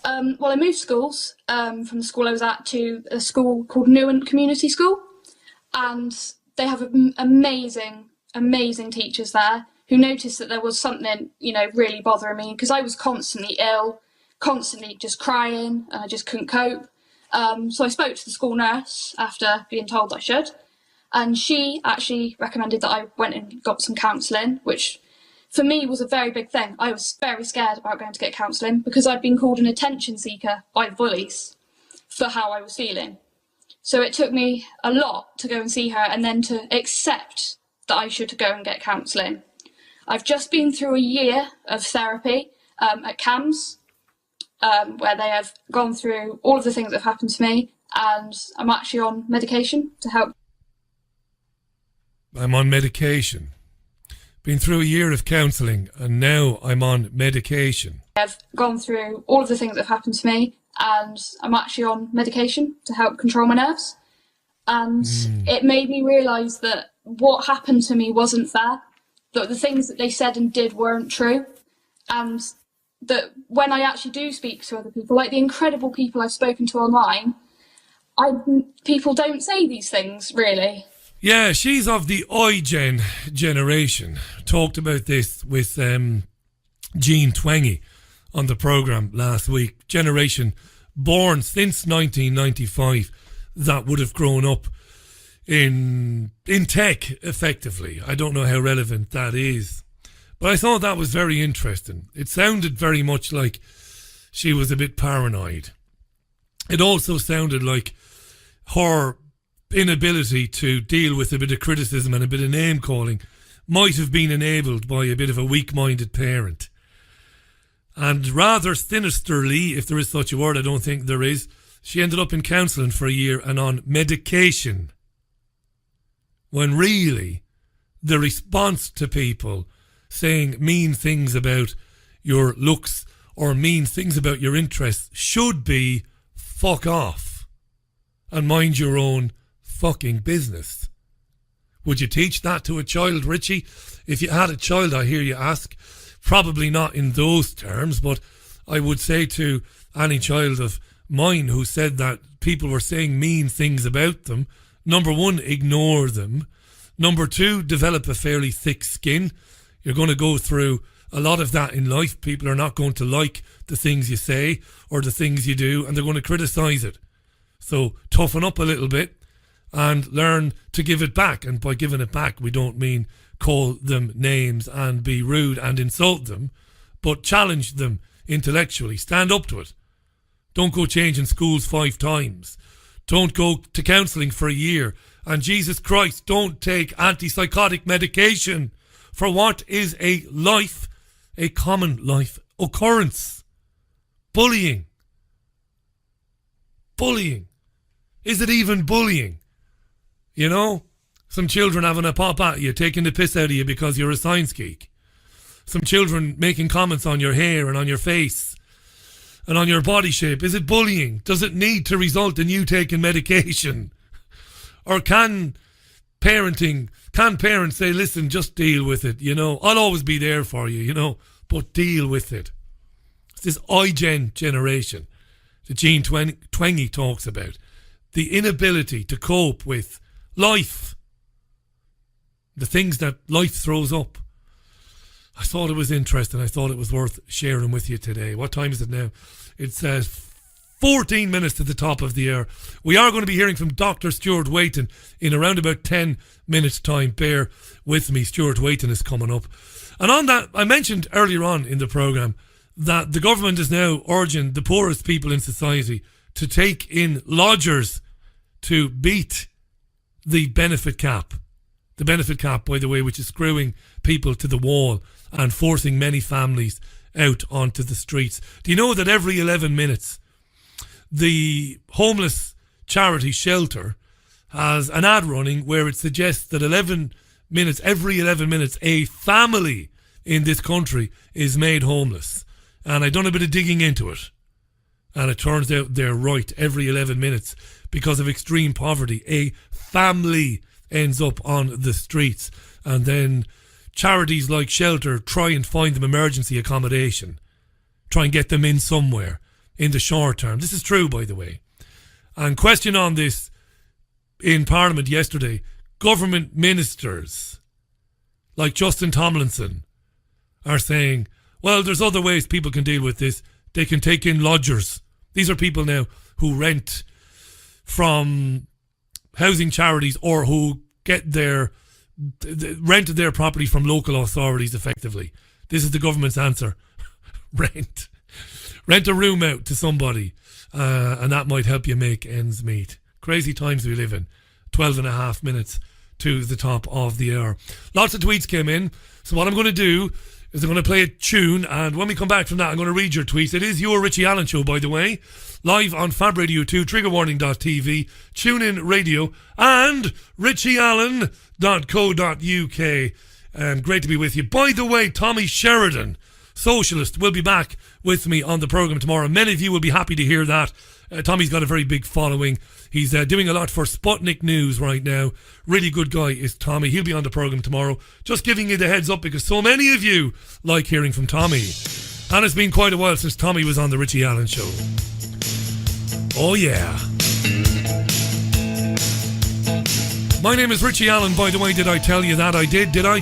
Well, I moved schools from the school I was at to a school called Newent Community School. And they have amazing teachers there who noticed that there was something, really bothering me because I was constantly ill, constantly just crying, and I just couldn't cope. So I spoke to the school nurse after being told I should, and she actually recommended that I went and got some counselling, which for me was a very big thing. I was very scared about going to get counselling because I'd been called an attention seeker by the bullies for how I was feeling. So it took me a lot to go and see her and then to accept that I should go and get counselling. I've just been through a year of therapy at CAMS, where they have gone through all of the things that have happened to me, and I'm actually on medication to help. I'm on medication. Been through a year of counselling, and now I'm on medication. I've gone through all of the things that have happened to me, and I'm actually on medication to help control my nerves. And it made me realise that what happened to me wasn't fair, that the things that they said and did weren't true, and that when I actually do speak to other people, like the incredible people I've spoken to online, people don't say these things, really. Yeah, she's of the iGen generation. Talked about this with Jean Twenge on the programme last week. Generation born since 1995 that would have grown up in tech, effectively. I don't know how relevant that is. But I thought that was very interesting. It sounded very much like she was a bit paranoid. It also sounded like her inability to deal with a bit of criticism and a bit of name calling might have been enabled by a bit of a weak-minded parent. And rather sinisterly, if there is such a word, I don't think there is, she ended up in counselling for a year and on medication. When really, the response to people saying mean things about your looks or mean things about your interests should be fuck off and mind your own fucking business. Would you teach that to a child, Richie? If you had a child, I hear you ask. Probably not in those terms, but I would say to any child of mine who said that people were saying mean things about them, number one, ignore them. Number two, develop a fairly thick skin. You're going to go through a lot of that in life. People are not going to like the things you say or the things you do, and they're going to criticise it. So toughen up a little bit and learn to give it back. And by giving it back, we don't mean call them names and be rude and insult them, but challenge them intellectually. Stand up to it. Don't go changing schools 5 times. Don't go to counselling for a year. And Jesus Christ, don't take antipsychotic medication for what is a common life occurrence. Bullying. Bullying. Is it even bullying? You know? Some children having a pop at you, taking the piss out of you because you're a science geek. Some children making comments on your hair and on your face and on your body shape. Is it bullying? Does it need to result in you taking medication? Or can parents say, listen, just deal with it, you know? I'll always be there for you, you know? But deal with it. It's this iGen generation that Jean Twenge talks about. The inability to cope with life. The things that life throws up. I thought it was interesting. I thought it was worth sharing with you today. What time is it now? It's 14 minutes to the top of the hour. We are going to be hearing from Dr. Stuart Waiton in around about 10 minutes' time. Bear with me. Stuart Waiton is coming up. And on that, I mentioned earlier on in the programme that the government is now urging the poorest people in society to take in lodgers to beat the benefit cap. The benefit cap, by the way, which is screwing people to the wall and forcing many families out onto the streets. Do you know that every 11 minutes, the homeless charity Shelter has an ad running where it suggests that every 11 minutes, a family in this country is made homeless. And I've done a bit of digging into it. And it turns out they're right. Every 11 minutes, because of extreme poverty, a family ends up on the streets. And then charities like Shelter try and find them emergency accommodation. Try and get them in somewhere in the short term. This is true, by the way. And question on this in Parliament yesterday, government ministers like Justin Tomlinson are saying, well, there's other ways people can deal with this. They can take in lodgers. These are people now who rent from housing charities or who get rented their property from local authorities effectively. This is the government's answer. Rent a room out to somebody and that might help you make ends meet. Crazy times we live in. 12 and a half minutes to the top of the hour. Lots of tweets came in. So what I'm going to do is I'm going to play a tune, and when we come back from that, I'm going to read your tweets. It is your Richie Allen show, by the way, live on Fab Radio 2, triggerwarning.tv, TuneIn Radio, and richieallen.co.uk. Great to be with you. By the way, Tommy Sheridan, socialist, will be back with me on the programme tomorrow. Many of you will be happy to hear that. Tommy's got a very big following. He's doing a lot for Sputnik News right now. Really good guy is Tommy. He'll be on the programme tomorrow. Just giving you the heads up because so many of you like hearing from Tommy. And it's been quite a while since Tommy was on the Richie Allen show. Oh yeah. My name is Richie Allen, by the way. Did I tell you that? I did. Did I?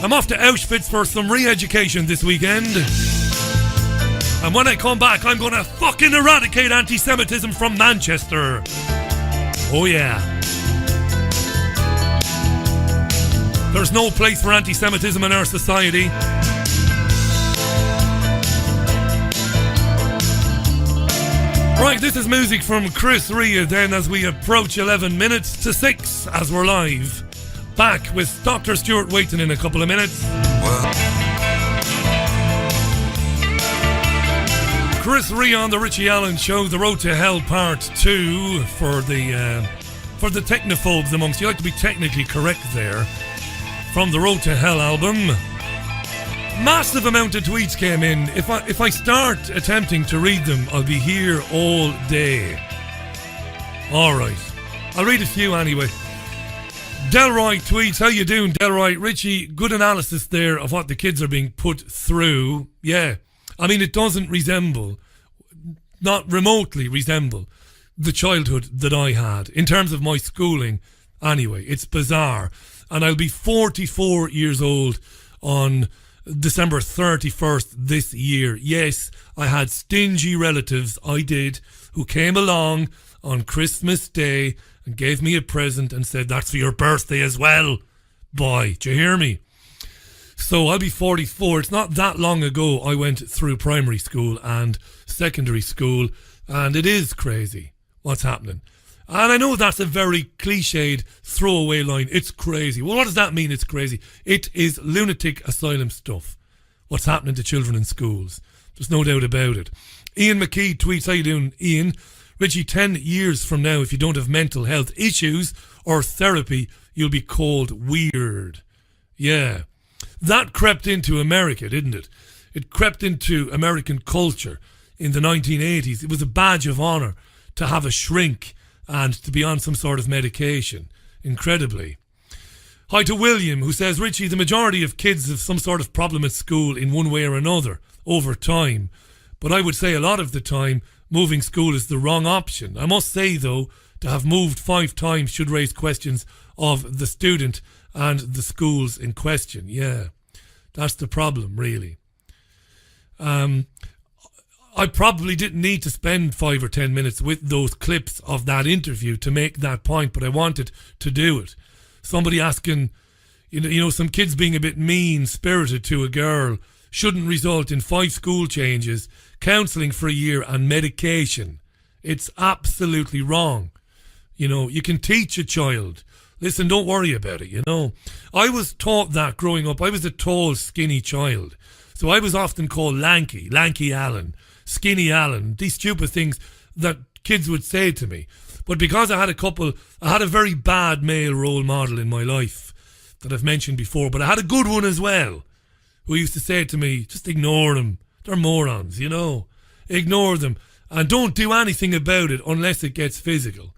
I'm off to Auschwitz for some re-education this weekend. And when I come back, I'm going to fucking eradicate anti-Semitism from Manchester. Oh yeah. There's no place for anti-Semitism in our society. Right, this is music from Chris Rea then as we approach 11 minutes to 6 as we're live. Back with Dr. Stuart waiting in a couple of minutes. Chris Rea on the Richie Allen show, The Road to Hell Part 2 for the technophobes amongst you. I like to be technically correct there. From the Road to Hell album. Massive amount of tweets came in. If I start attempting to read them, I'll be here all day. Alright. I'll read a few anyway. Delroy tweets, how you doing, Delroy? Richie, good analysis there of what the kids are being put through. Yeah. I mean, it doesn't resemble, not remotely resemble, the childhood that I had in terms of my schooling. Anyway, it's bizarre. And I'll be 44 years old on December 31st this year. Yes, I had stingy relatives, I did, who came along on Christmas Day and gave me a present and said, that's for your birthday as well. Boy, do you hear me? So I'll be 44. It's not that long ago I went through primary school and secondary school, and it is crazy what's happening. And I know that's a very cliched throwaway line. It's crazy. Well, what does that mean, it's crazy? It is lunatic asylum stuff, what's happening to children in schools. There's no doubt about it. Ian McKee tweets, how you doing, Ian? Richie, 10 years from now, if you don't have mental health issues or therapy, you'll be called weird. Yeah. That crept into America, didn't it? It crept into American culture in the 1980s. It was a badge of honour to have a shrink and to be on some sort of medication. Incredibly. Hi to William, who says, Richie, the majority of kids have some sort of problem at school in one way or another over time. But I would say a lot of the time, moving school is the wrong option. I must say, though, to have moved 5 times should raise questions of the student and the schools in question. Yeah, that's the problem, really. I probably didn't need to spend 5 or 10 minutes with those clips of that interview to make that point, but I wanted to do it. Somebody asking, you know, some kids being a bit mean-spirited to a girl shouldn't result in 5 school changes, counselling for a year and medication. It's absolutely wrong. You know, you can teach a child. Listen, don't worry about it, you know. I was taught that growing up. I was a tall, skinny child. So I was often called Lanky Allen, Skinny Allen, these stupid things that kids would say to me. But because I had a very bad male role model in my life that I've mentioned before, but I had a good one as well, who used to say to me, just ignore them. They're morons, you know. Ignore them and don't do anything about it unless it gets physical.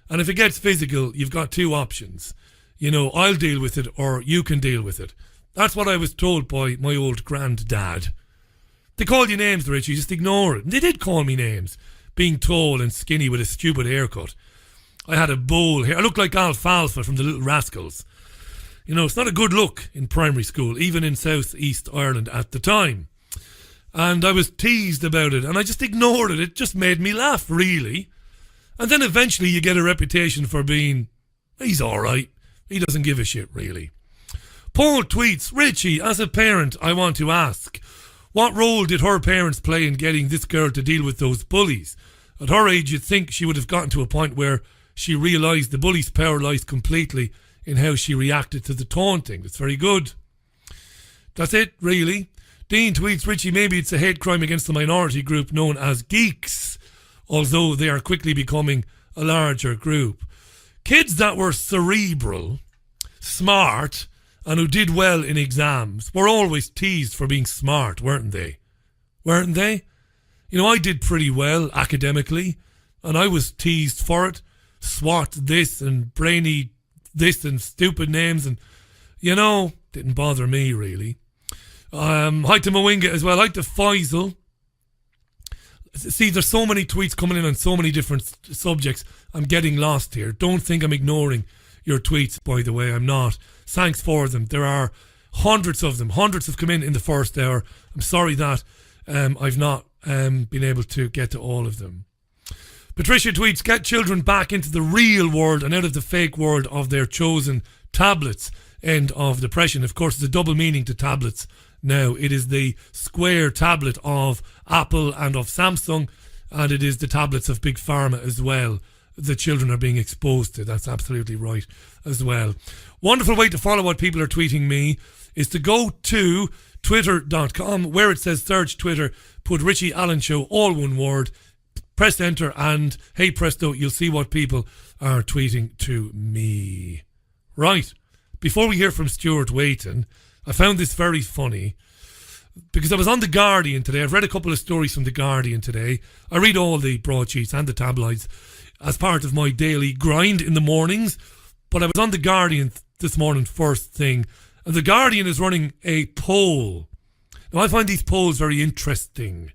And if it gets physical, you've got 2 options. You know, I'll deal with it or you can deal with it. That's what I was told by my old granddad. They call you names, Richie, just ignore it. And they did call me names, being tall and skinny with a stupid haircut. I had a bowl hair. I looked like Alfalfa from the Little Rascals. You know, it's not a good look in primary school, even in South East Ireland at the time. And I was teased about it, and I just ignored it. It just made me laugh, really. And then eventually you get a reputation for being, he's all right. He doesn't give a shit, really. Paul tweets, Richie, as a parent, I want to ask, what role did her parents play in getting this girl to deal with those bullies? At her age, you'd think she would have gotten to a point where she realised the bully's power lies completely in how she reacted to the taunting. It's very good. That's it, really. Dean tweets, Richie, maybe it's a hate crime against the minority group known as geeks, although they are quickly becoming a larger group. Kids that were cerebral, smart, and who did well in exams were always teased for being smart, weren't they? Weren't they? You know, I did pretty well academically, and I was teased for it. SWAT this and brainy this and stupid names, and, you know, didn't bother me, really. Hi to Mwinga as well. Hi to Faisal. See, there's so many tweets coming in on so many different subjects. I'm getting lost here. Don't think I'm ignoring your tweets, by the way. I'm not. Thanks for them. There are hundreds of them. Hundreds have come in the first hour. I'm sorry that I've not been able to get to all of them. Patricia tweets, get children back into the real world and out of the fake world of their chosen tablets. End of depression. Of course, there's a double meaning to tablets now. It is the square tablet of Apple and of Samsung, and it is the tablets of Big Pharma as well. The children are being exposed to. That's absolutely right as well. Wonderful way to follow what people are tweeting me is to go to twitter.com, where it says search Twitter, put Richie Allen Show, all one word, press enter, and hey presto, you'll see what people are tweeting to me. Right, before we hear from Stuart Waiton, I found this very funny because I was on The Guardian today. I've read a couple of stories from The Guardian today. I read all the broadsheets and the tabloids as part of my daily grind in the mornings, but I was on The Guardian this morning first thing, and The Guardian is running a poll. Now, I find these polls very interesting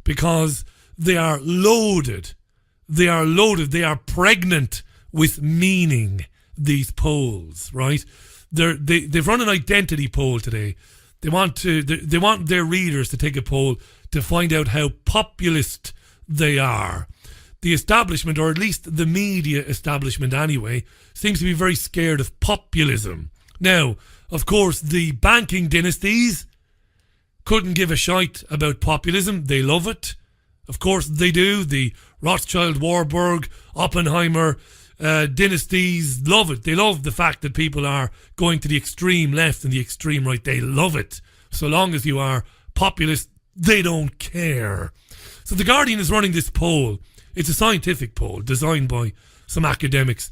because they are loaded. They are loaded. They are pregnant with meaning, these polls, right? They've run an identity poll today. They want their readers to take a poll to find out how populist they are. The establishment, or at least the media establishment anyway, seems to be very scared of populism. Now, of course, the banking dynasties couldn't give a shite about populism. They love it. Of course they do. The Rothschild, Warburg, Oppenheimer dynasties love it. They love the fact that people are going to the extreme left and the extreme right. They love it. So long as you are populist, they don't care. So The Guardian is running this poll. It's a scientific poll designed by some academics.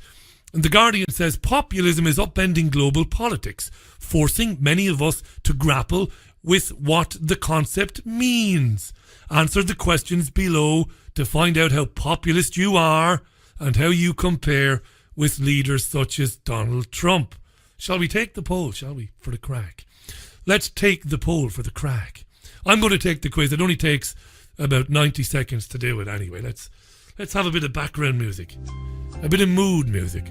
And The Guardian says populism is upending global politics, forcing many of us to grapple with what the concept means. Answer the questions below to find out how populist you are and how you compare with leaders such as Donald Trump. Shall we take the poll, shall we, for the crack? Let's take the poll for the crack. I'm going to take the quiz. It only takes about 90 seconds to do it anyway. Let's have a bit of background music. A bit of mood music.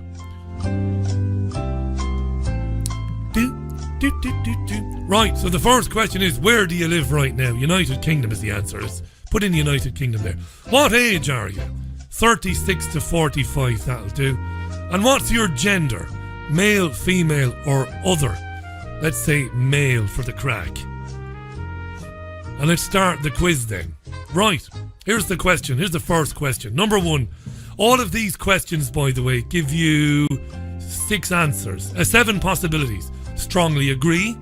Right, so the first question is, where do you live right now? United Kingdom is the answer. Let's put in United Kingdom there. What age are you? 36 to 45, that'll do. And what's your gender? Male, female, or other? Let's say male for the crack. And let's start the quiz then. Right, here's the question. Here's the first question. Number 1. All of these questions, by the way, give you 6 answers. 7 possibilities. Strongly agree,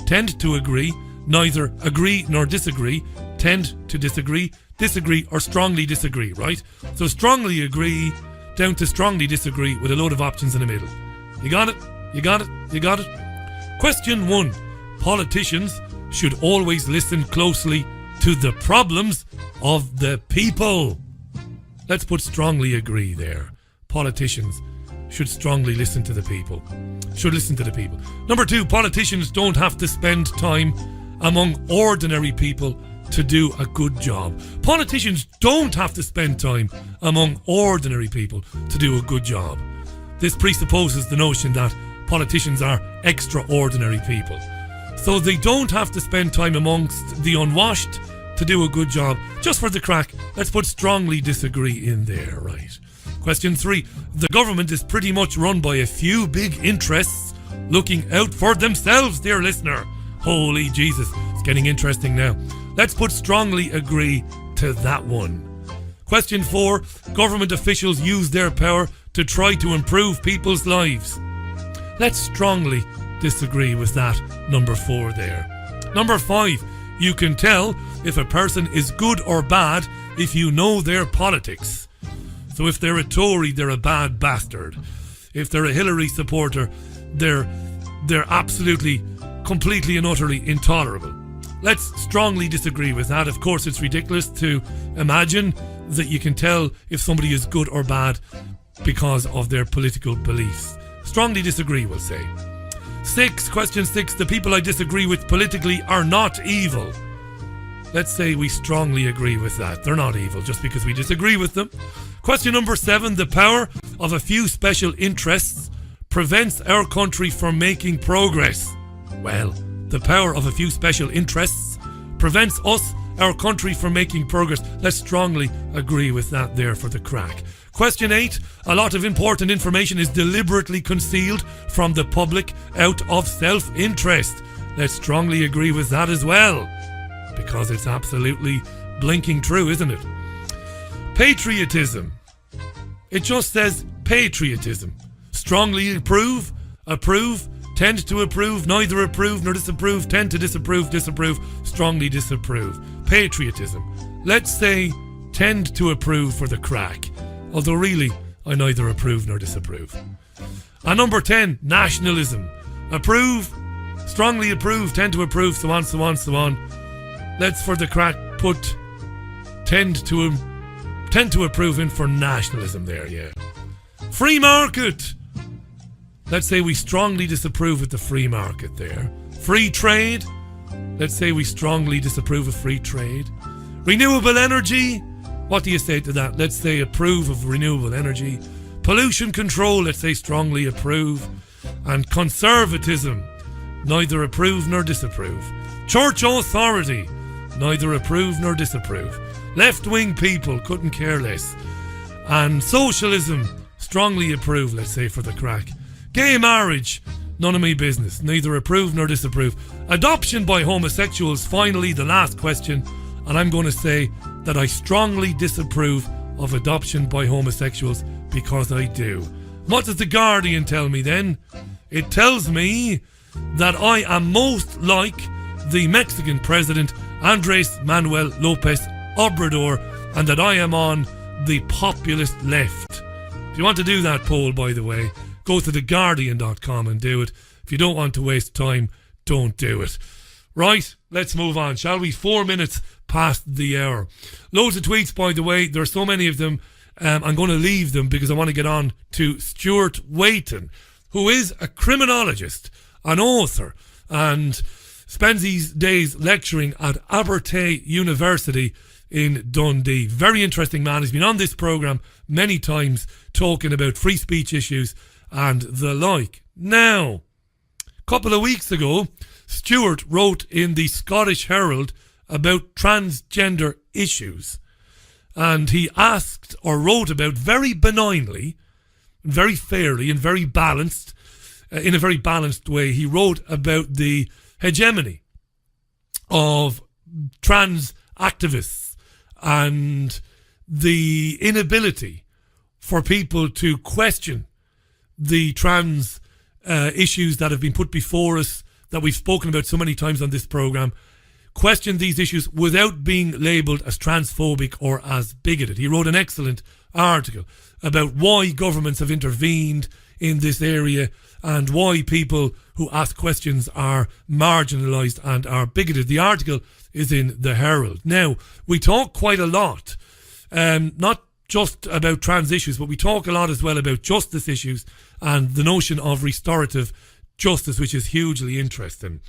tend to agree, neither agree nor disagree, tend to disagree, disagree, or strongly disagree, right? So strongly agree down to strongly disagree with a load of options in the middle. You got it? You got it? You got it? Question 1. Politicians should always listen closely to the problems of the people. Let's put strongly agree there. Politicians should strongly listen to the people. Should listen to the people. Number 2, politicians don't have to spend time among ordinary people to do a good job. Politicians don't have to spend time among ordinary people to do a good job. This presupposes the notion that politicians are extraordinary people. So they don't have to spend time amongst the unwashed to do a good job. Just for the crack, let's put strongly disagree in there, right? Question 3. The government is pretty much run by a few big interests looking out for themselves, dear listener. Holy Jesus, it's getting interesting now. Let's put strongly agree to that one. Question 4, government officials use their power to try to improve people's lives. Let's strongly disagree with that, number 4 there. Number 5, you can tell if a person is good or bad if you know their politics. So if they're a Tory, they're a bad bastard. If they're a Hillary supporter, they're absolutely, completely and utterly intolerable. Let's strongly disagree with that. Of course, it's ridiculous to imagine that you can tell if somebody is good or bad because of their political beliefs. Strongly disagree, we'll say. 6, question 6, the people I disagree with politically are not evil. Let's say we strongly agree with that. They're not evil just because we disagree with them. Question number 7, the power of a few special interests prevents our country from making progress. Well, the power of a few special interests prevents us, our country, from making progress. Let's strongly agree with that there for the crack. Question 8, a lot of important information is deliberately concealed from the public out of self-interest. Let's strongly agree with that as well, because it's absolutely blinking true, isn't it? Patriotism. It just says patriotism. Strongly approve, tend to approve, neither approve nor disapprove, tend to disapprove, strongly disapprove. Patriotism. Let's say tend to approve for the crack, although really I neither approve nor disapprove. And number 10, nationalism. Approve, strongly approve, tend to approve, so on, so on, so on. Let's for the crack put tend to approve in for nationalism there, yeah. Free market. Let's say we strongly disapprove of the free market there. Free trade. Let's say we strongly disapprove of free trade. Renewable energy. What do you say to that? Let's say approve of renewable energy. Pollution control. Let's say strongly approve. And conservatism. Neither approve nor disapprove. Church authority. Neither approve nor disapprove. Left-wing people. Couldn't care less. And socialism. Strongly approve, let's say, for the crack. Gay marriage, none of me business. Neither approve nor disapprove. Adoption by homosexuals, finally, the last question. And I'm going to say that I strongly disapprove of adoption by homosexuals because I do. What does The Guardian tell me then? It tells me that I am most like the Mexican president, Andrés Manuel López Obrador, and that I am on the populist left. If you want to do that poll, by the way, go to theguardian.com and do it. If you don't want to waste time, don't do it. Right, let's move on, shall we? 4 minutes past the hour. Loads of tweets, by the way. There are so many of them. I'm going to leave them because I want to get on to Stuart Waiton, who is a criminologist, an author, and spends these days lecturing at Abertay University in Dundee. Very interesting man. He's been on this programme many times talking about free speech issues and the like. Now, a couple of weeks ago, Stuart wrote in the Scottish Herald about transgender issues. And he asked or wrote about very benignly, very fairly and very balanced, in a very balanced way, he wrote about the hegemony of trans activists and the inability for people to question the trans issues that have been put before us, that we've spoken about so many times on this programme, question these issues without being labelled as transphobic or as bigoted. He wrote an excellent article about why governments have intervened in this area and why people who ask questions are marginalised and are bigoted. The article is in the Herald. Now, we talk quite a lot, not just about trans issues, but we talk a lot as well about justice issues and the notion of restorative justice, which is hugely interesting.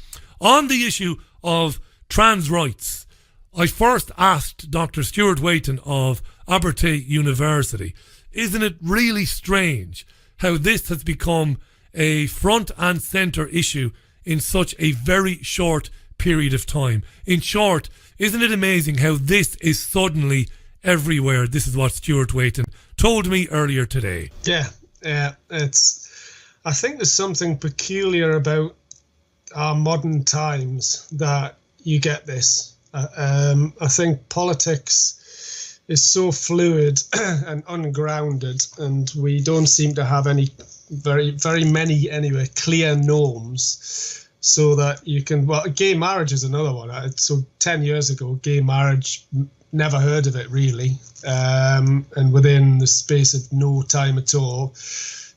On the issue of trans rights, I first asked Dr. Stuart Waiton of Abertay University, isn't it really strange how this has become a front and centre issue in such a very short period of time? In short, isn't it amazing how this is suddenly everywhere? This is what Stuart Waiton told me earlier today. Yeah, I think there's something peculiar about our modern times that you get this. I think politics is so fluid and ungrounded, and we don't seem to have any very many anyway clear norms, so that you can. Well, gay marriage is another one. So 10 years ago, gay marriage, never heard of it really, and within the space of no time at all,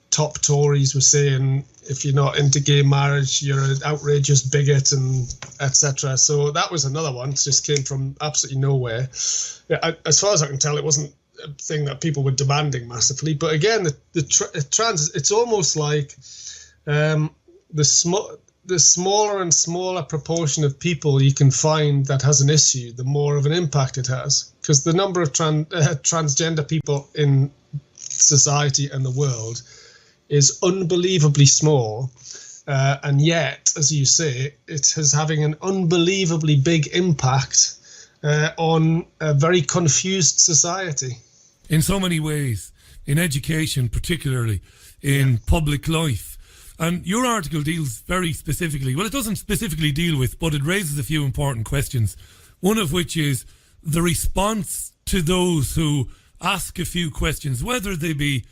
top Tories were saying, if you're not into gay marriage, you're an outrageous bigot, and etc. So that was another one. It just came from absolutely nowhere. As far as I can tell, it wasn't a thing that people were demanding massively. But again, it's almost like the smaller and smaller proportion of people you can find that has an issue, the more of an impact it has. Because the number of transgender people in society and the world is unbelievably small, and yet, as you say, it is having an unbelievably big impact on a very confused society. In so many ways, in education particularly, in public life. And your article deals very specifically, well, it doesn't specifically deal with, but it raises a few important questions. One of which is the response to those who ask a few questions, whether they be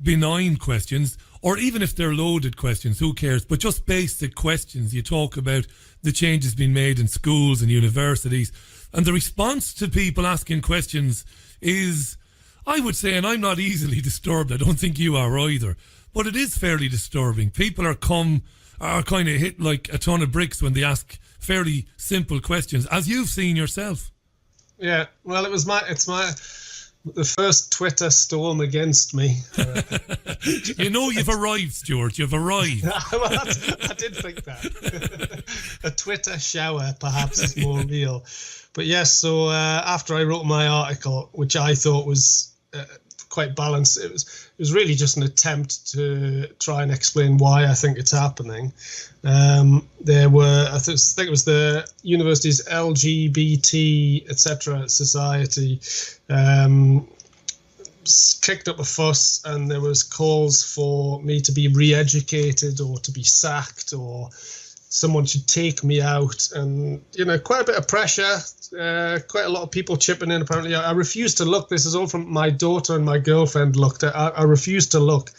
benign questions or even if they're loaded questions, who cares, but just basic questions. You talk about the changes being made in schools and universities, and the response to people asking questions is, I would say, and I'm not easily disturbed, I don't think you are either, but it is fairly disturbing. People are kind of hit like a ton of bricks when they ask fairly simple questions, as you've seen yourself. Yeah, well, the first Twitter storm against me. You know you've arrived, Stuart. You've arrived. Well, I did think that. A Twitter shower, perhaps, is more real. But yes, so after I wrote my article, which I thought was quite balanced, it was really just an attempt to try and explain why I think it's happening. There were, I think it was the university's LGBT, etc. society, kicked up a fuss, and there was calls for me to be re-educated or to be sacked, or someone should take me out, and quite a bit of pressure, quite a lot of people chipping in. Apparently, I refused to look. This is all from my daughter and my girlfriend looked at. I refused to look,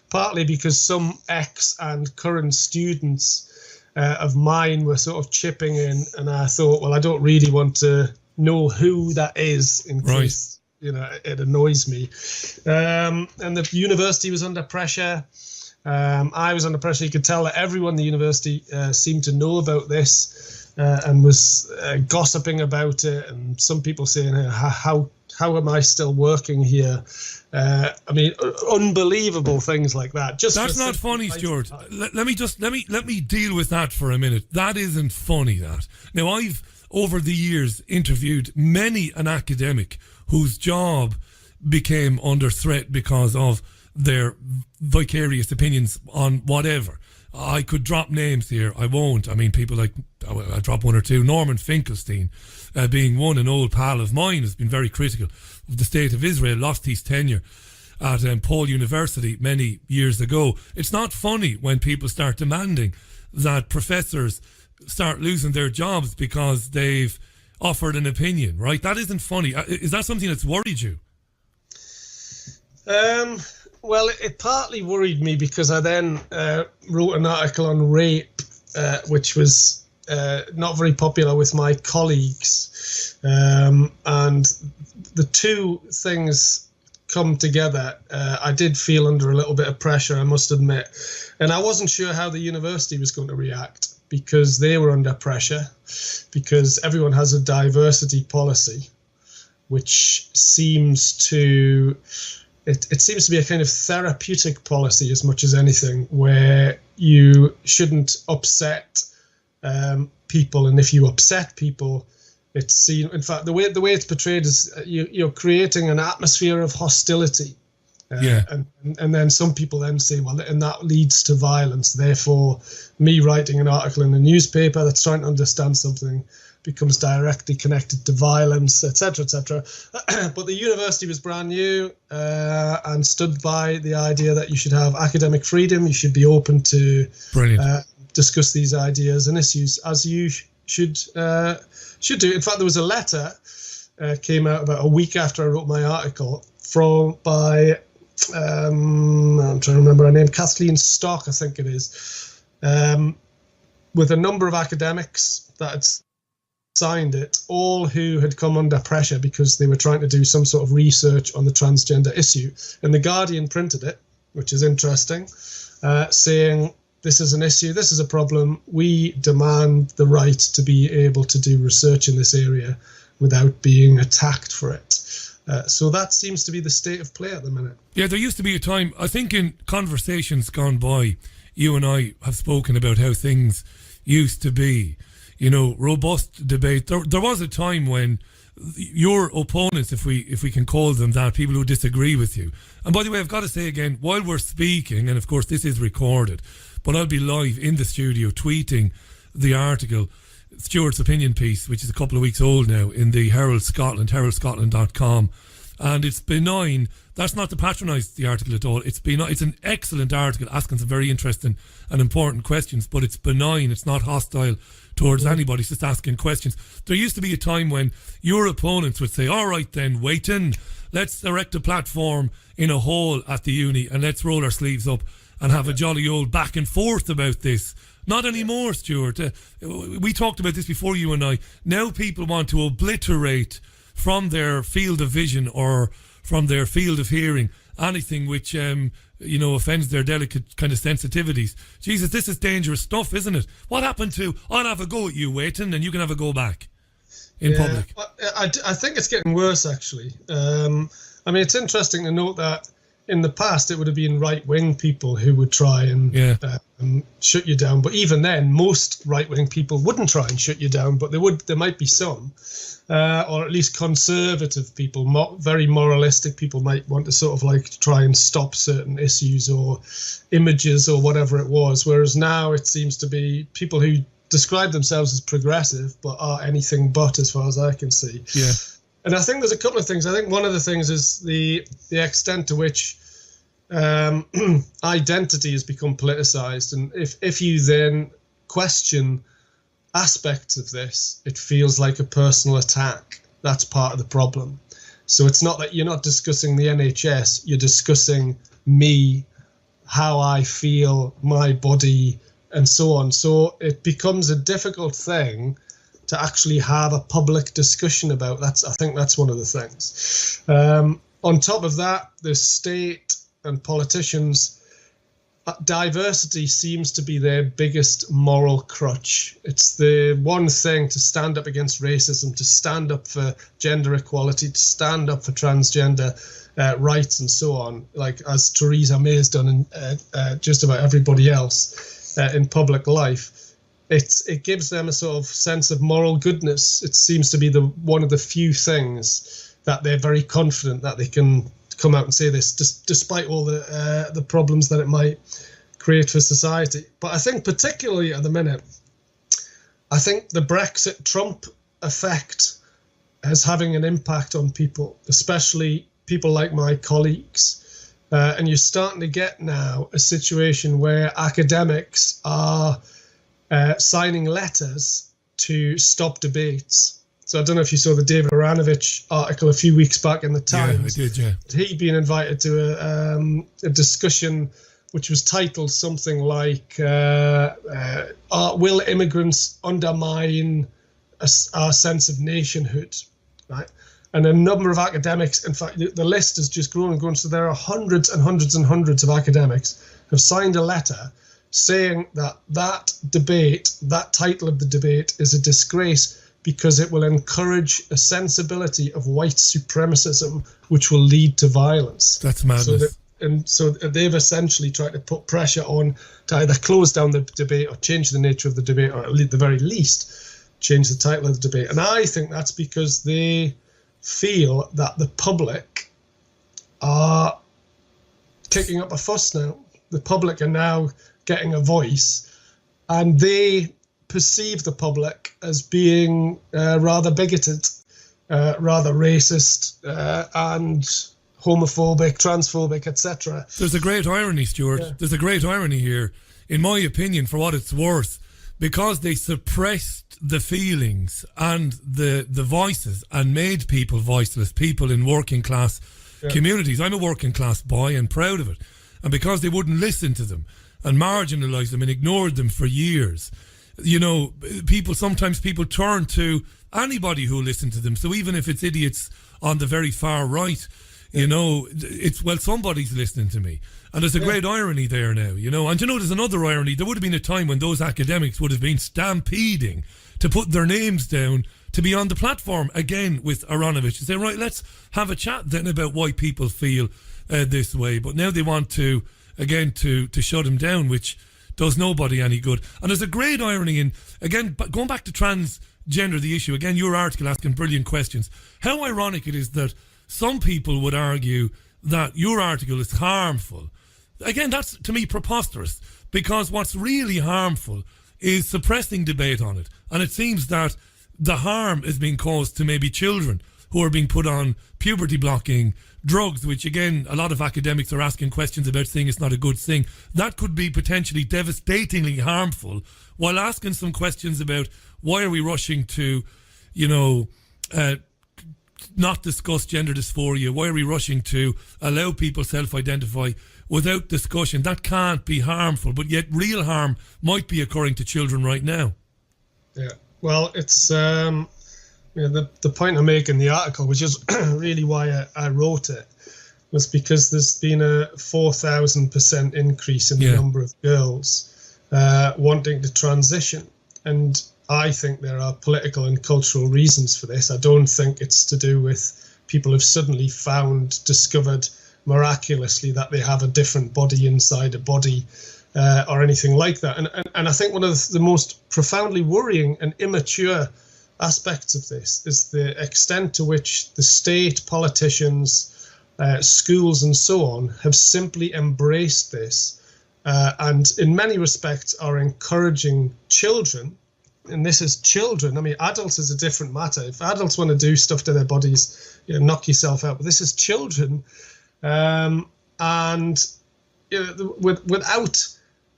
partly because some ex and current students of mine were sort of chipping in, and I thought, well, I don't really want to know who that is in case it annoys me. And the university was under pressure. I was under pressure. You could tell that everyone in the university seemed to know about this and was gossiping about it. And some people saying, how am I still working here? I mean, unbelievable things like that. That's not funny, Stuart. Let me deal with that for a minute. That isn't funny, that. Now, I've, over the years, interviewed many an academic whose job became under threat because of their vicarious opinions on whatever. I could drop names here. I won't. I mean, people like, I'll drop one or two. Norman Finkelstein, being one, an old pal of mine, has been very critical of the state of Israel, lost his tenure at Paul University many years ago. It's not funny when people start demanding that professors start losing their jobs because they've offered an opinion, right? That isn't funny. Is that something that's worried you? Well, it partly worried me because I then wrote an article on rape, which was not very popular with my colleagues. And the two things come together. I did feel under a little bit of pressure, I must admit. And I wasn't sure how the university was going to react because they were under pressure, because everyone has a diversity policy, which seems to... It seems to be a kind of therapeutic policy as much as anything, where you shouldn't upset people, and if you upset people, it's seen. In fact, the way it's portrayed is you're creating an atmosphere of hostility, and then some people then say, well, and that leads to violence. Therefore, me writing an article in a newspaper that's trying to understand something becomes directly connected to violence, etc., etc. But the university was brand new and stood by the idea that you should have academic freedom. You should be open to discuss these ideas and issues as you should do. In fact, there was a letter came out about a week after I wrote my article by I'm trying to remember her name, Kathleen Stock, I think it is, with a number of academics that had signed it, all who had come under pressure because they were trying to do some sort of research on the transgender issue. And The Guardian printed it, which is interesting, saying, this is an issue, this is a problem, we demand the right to be able to do research in this area without being attacked for it. So that seems to be the state of play at the minute. Yeah, there used to be a time, I think in conversations gone by, you and I have spoken about how things used to be. You know, robust debate. There was a time when your opponents, if we can call them that, people who disagree with you. And by the way, I've got to say again, while we're speaking, and of course this is recorded, but I'll be live in the studio tweeting the article, Stuart's opinion piece, which is a couple of weeks old now, in the Herald Scotland, heraldscotland.com. And it's benign. That's not to patronise the article at all. It's benign. It's an excellent article asking some very interesting and important questions, but it's benign. It's not hostile towards anybody. It's just asking questions. There used to be a time when your opponents would say, all right then, wait in. Let's erect a platform in a hall at the uni and let's roll our sleeves up and have a jolly old back and forth about this. Not anymore, Stuart. We talked about this before, you and I. Now people want to obliterate from their field of vision or from their field of hearing anything which offends their delicate kind of sensitivities. Jesus, this is dangerous stuff, isn't it? What happened to, I'll have a go at you, waiting, and you can have a go back in public? I think it's getting worse, actually. It's interesting to note that in the past it would have been right-wing people who would try and shut you down. But even then, most right-wing people wouldn't try and shut you down, but there might be some. Or at least conservative people, very moralistic people might want to sort of like try and stop certain issues or images or whatever it was. Whereas now it seems to be people who describe themselves as progressive but are anything but, as far as I can see. Yeah. And I think there's a couple of things. I think one of the things is the extent to which identity has become politicized. And if you then question aspects of this, it feels like a personal attack. That's part of the problem. So it's not that you're not discussing the NHS, you're discussing me, how I feel, my body, and so on. So it becomes a difficult thing to actually have a public discussion about. I think that's one of the things. On top of that, the state and politicians, diversity seems to be their biggest moral crutch. It's the one thing to stand up against racism, to stand up for gender equality, to stand up for transgender rights and so on, like as Theresa May has done and just about everybody else in public life. It gives them a sort of sense of moral goodness. It seems to be one of the few things that they're very confident that they can come out and say this, despite all the problems that it might create for society. But I think particularly at the minute, I think the Brexit-Trump effect is having an impact on people, especially people like my colleagues. And you're starting to get now a situation where academics are signing letters to stop debates. So I don't know if you saw the David Aranovich article a few weeks back in the Times. Yeah, I did, yeah. He'd been invited to a discussion which was titled something like, will immigrants undermine our sense of nationhood, right? And a number of academics, in fact, the list has just grown and grown. So there are hundreds and hundreds and hundreds of academics have signed a letter saying that debate, that title of the debate, is a disgrace because it will encourage a sensibility of white supremacism, which will lead to violence. That's madness. So they've essentially tried to put pressure on to either close down the debate or change the nature of the debate, or at the very least, change the title of the debate. And I think that's because they feel that the public are kicking up a fuss now. The public are now getting a voice, and they perceive the public as being rather bigoted, rather racist, and homophobic, transphobic, etc. There's a great irony, Stuart. Yeah. There's a great irony here. In my opinion, for what it's worth, because they suppressed the feelings and the voices and made people voiceless, people in working class communities. I'm a working class boy and proud of it. And because they wouldn't listen to them and marginalised them and ignored them for years, you know, sometimes people turn to anybody who listened to them. So even if it's idiots on the very far right, you know, somebody's listening to me. And there's a great irony there now, you know. And you know, there's another irony. There would have been a time when those academics would have been stampeding to put their names down to be on the platform again with Aronovich and say, right, let's have a chat then about why people feel this way. But now they want to shut him down, which does nobody any good. And there's a great irony in, again, going back to transgender, the issue, again, your article asking brilliant questions. How ironic it is that some people would argue that your article is harmful. Again, that's, to me, preposterous, because what's really harmful is suppressing debate on it. And it seems that the harm is being caused to maybe children who are being put on puberty-blocking drugs, which, again, a lot of academics are asking questions about, saying it's not a good thing. That could be potentially devastatingly harmful, while asking some questions about why are we rushing to, you know, not discuss gender dysphoria? Why are we rushing to allow people self-identify without discussion? That can't be harmful, but yet real harm might be occurring to children right now. Yeah, well, it's the point I make in the article, which is really why I wrote it, was because there's been a 4,000% increase in the number of girls wanting to transition. And I think there are political and cultural reasons for this. I don't think it's to do with people have suddenly discovered miraculously that they have a different body inside a body or anything like that. And I think one of the most profoundly worrying and immature aspects of this is the extent to which the state, politicians, schools and so on have simply embraced this and in many respects are encouraging children. And this is children. I mean, adults is a different matter. If adults want to do stuff to their bodies, you know, knock yourself out. But this is children. And you know, without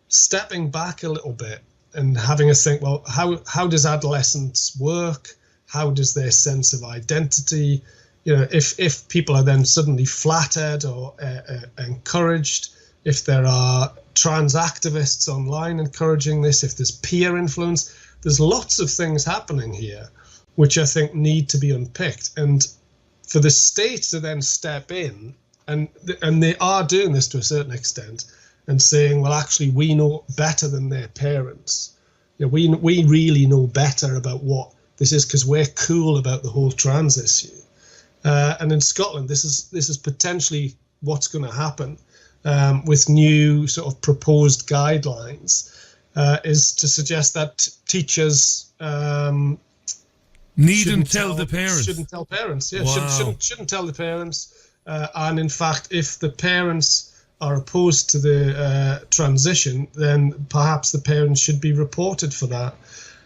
stepping back a little bit and having a think, well, how does adolescence work? How does their sense of identity, you know, if people are then suddenly flattered or encouraged, if there are trans activists online encouraging this, if there's peer influence, there's lots of things happening here which I think need to be unpicked. And for the state to then step in, and they are doing this to a certain extent, and saying, well, actually, we know better than their parents. You know, we really know better about what this is because we're cool about the whole trans issue. And in Scotland, this is potentially what's going to happen with new sort of proposed guidelines. Is to suggest that teachers shouldn't tell the parents. Shouldn't tell parents. Yeah, wow. shouldn't tell the parents. And in fact, if the parents are opposed to the transition, then perhaps the parents should be reported for that.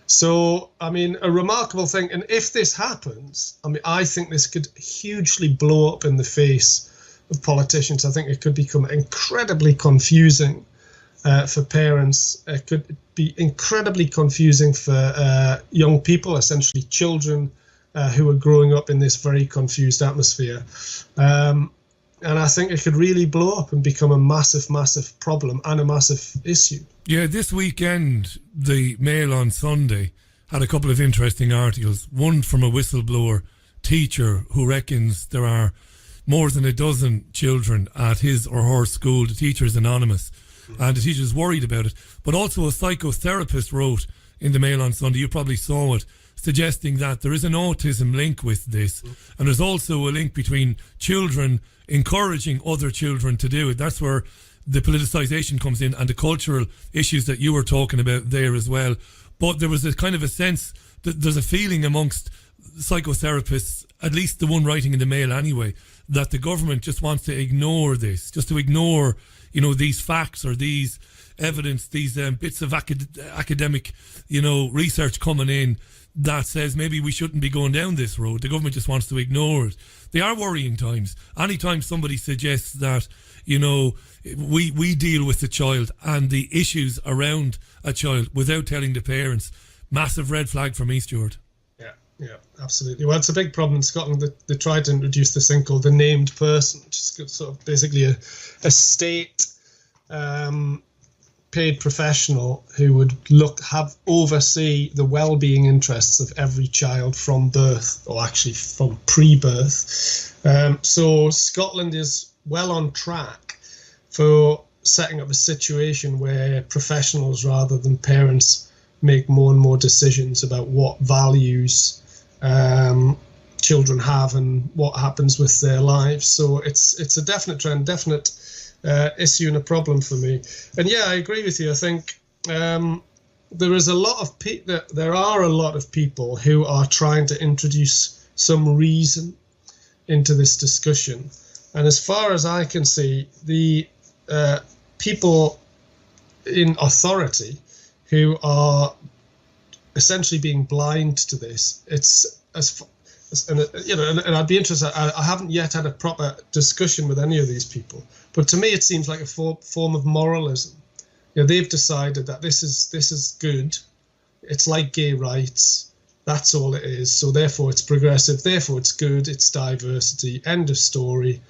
So, I mean, a remarkable thing. And if this happens, I mean, I think this could hugely blow up in the face of politicians. I think it could become incredibly confusing for parents. It could be incredibly confusing for young people, essentially children who are growing up in this very confused atmosphere. And I think it could really blow up and become a massive, massive problem and a massive issue. Yeah, this weekend, the Mail on Sunday had a couple of interesting articles. One from a whistleblower teacher who reckons there are more than a dozen children at his or her school. The teacher is anonymous. And the teacher is worried about it. But also a psychotherapist wrote in the Mail on Sunday, you probably saw it, suggesting that there is an autism link with this. And there's also a link between children encouraging other children to do it. That's where the politicisation comes in and the cultural issues that you were talking about there as well. But there was a kind of a sense that there's a feeling amongst psychotherapists, at least the one writing in the Mail anyway, that the government just wants to ignore this, just to ignore, these facts or these evidence, these bits of academic, research coming in that says maybe we shouldn't be going down this road. The government just wants to ignore it. They are worrying times. Anytime somebody suggests that, we deal with the child and the issues around a child without telling the parents, massive red flag for me, Stuart. Yeah, absolutely. Well, it's a big problem in Scotland that they tried to introduce this thing called the named person, which is sort of basically a state paid professional who would oversee the well-being interests of every child from birth, or actually from pre-birth. So Scotland is well on track for setting up a situation where professionals rather than parents make more and more decisions about what values children have and what happens with their lives. So it's a definite trend, definite issue and a problem for me. And yeah, I agree with you. I think there are a lot of people who are trying to introduce some reason into this discussion. And as far as I can see, the people in authority who are essentially being blind to this, and I'd be interested. I haven't yet had a proper discussion with any of these people, but to me it seems like a form of moralism. They've decided that this is good. It's like gay rights. That's all it is. So therefore it's progressive. Therefore it's good. It's diversity. End of story.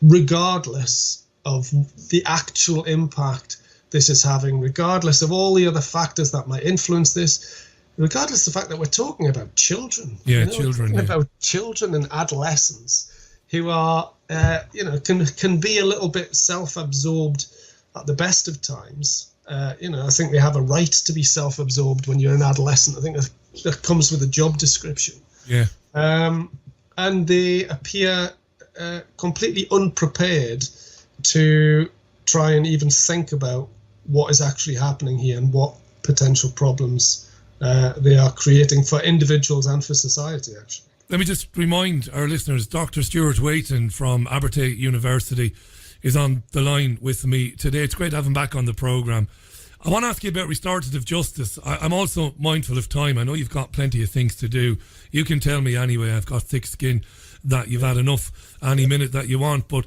Regardless of the actual impact this is having, regardless of all the other factors that might influence this, regardless of the fact that we're talking about children. Yeah, children. About children and adolescents who are, can be a little bit self-absorbed at the best of times. I think they have a right to be self-absorbed when you're an adolescent. I think that comes with a job description. Yeah. And they appear completely unprepared to try and even think about what is actually happening here and what potential problems they are creating for individuals and for society, actually. Let me just remind our listeners, Dr. Stuart Waiton from Abertay University is on the line with me today. It's great to have him back on the programme. I want to ask you about restorative justice. I'm also mindful of time. I know you've got plenty of things to do. You can tell me anyway, I've got thick skin, that you've had enough any minute that you want. But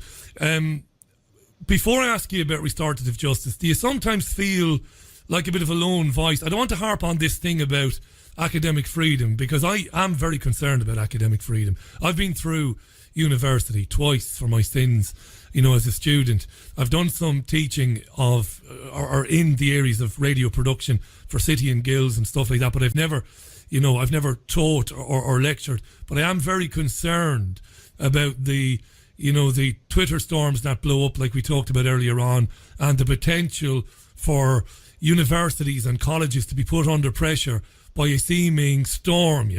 before I ask you about restorative justice, do you sometimes feel like a bit of a lone voice? I don't want to harp on this thing about academic freedom, because I am very concerned about academic freedom. I've been through university twice for my sins, as a student. I've done some teaching of or in the areas of radio production for City and Guilds and stuff like that, but I've never taught or lectured. But I am very concerned about the Twitter storms that blow up, like we talked about earlier on, and the potential for universities and colleges to be put under pressure by a seeming storm,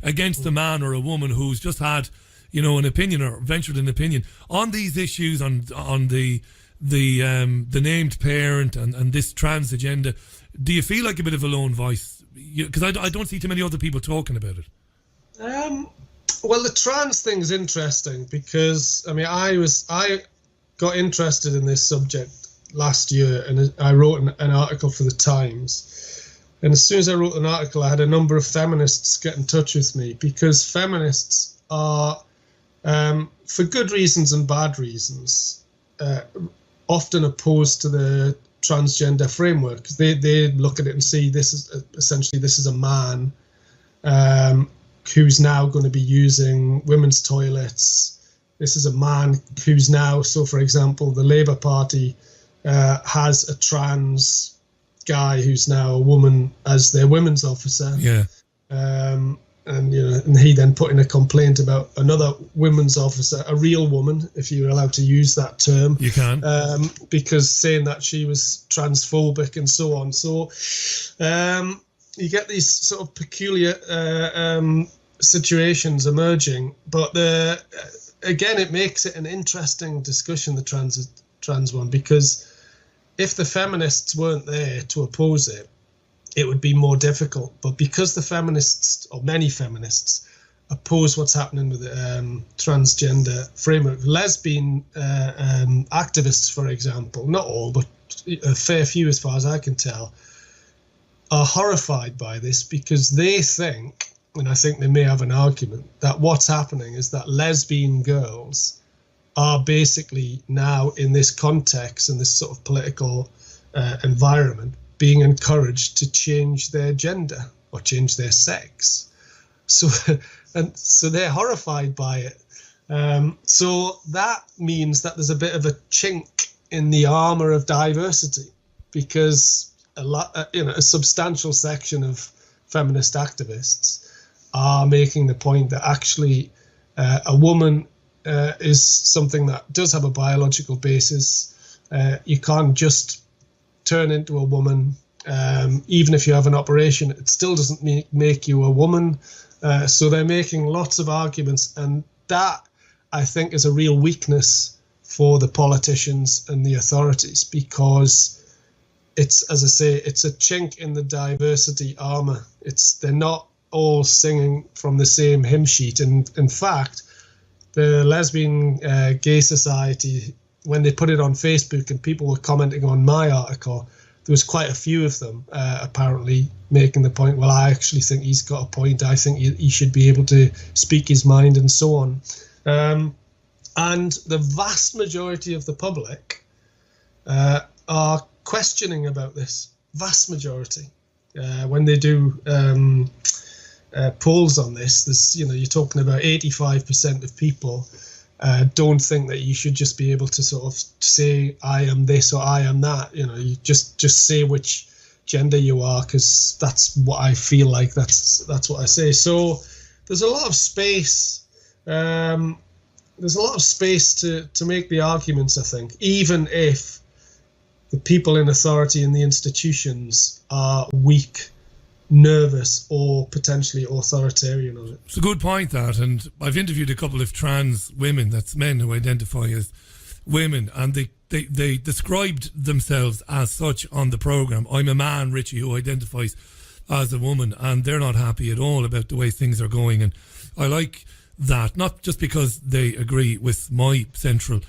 against a man or a woman who's just had, an opinion or ventured an opinion on these issues, on the named parent and this trans agenda. Do you feel like a bit of a lone voice? Because I don't see too many other people talking about it. Well, the trans thing's interesting because I got interested in this subject last year, and I wrote an article for the Times. And as soon as I wrote an article, I had a number of feminists get in touch with me, because feminists are, for good reasons and bad reasons, often opposed to the transgender framework. They look at it and see this is a man who's now going to be using women's toilets. This is a man who's now, so for example, the Labour Party has a trans guy who's now a woman as their women's officer. Yeah. And he then put in a complaint about another women's officer, a real woman, if you're allowed to use that term. You can. Because saying that she was transphobic and so on. So you get these sort of peculiar situations emerging. But again, it makes it an interesting discussion, the trans one, because if the feminists weren't there to oppose it, it would be more difficult. But because the feminists, or many feminists, oppose what's happening with the transgender framework. Lesbian activists, for example, not all, but a fair few as far as I can tell, are horrified by this because they think, and I think they may have an argument, that what's happening is that lesbian girls are basically now in this context, in this sort of political environment, being encouraged to change their gender or change their sex. So they're horrified by it. So that means that there's a bit of a chink in the armor of diversity, because a substantial section of feminist activists are making the point that actually a woman is something that does have a biological basis. You can't just turn into a woman. Even if you have an operation, it still doesn't make you a woman. So they're making lots of arguments, and that, I think, is a real weakness for the politicians and the authorities, because it's, as I say, it's a chink in the diversity armor. They're not all singing from the same hymn sheet. And in fact, the Lesbian Gay Society, when they put it on Facebook and people were commenting on my article, there was quite a few of them apparently making the point, well, I actually think he's got a point. I think he should be able to speak his mind and so on. And the vast majority of the public are questioning about this. Vast majority. When they do polls on this, you're talking about 85% of people don't think that you should just be able to sort of say I am this or I am that. You just say which gender you are, because that's what I feel like. That's what I say. So there's a lot of space. There's a lot of space to make the arguments, I think, even if the people in authority and the institutions are weak, nervous, or potentially authoritarian on it. It's a good point, that, and I've interviewed a couple of trans women, that's men who identify as women, and they described themselves as such on the programme. I'm a man, Richie, who identifies as a woman, and they're not happy at all about the way things are going, and I like that, not just because they agree with my central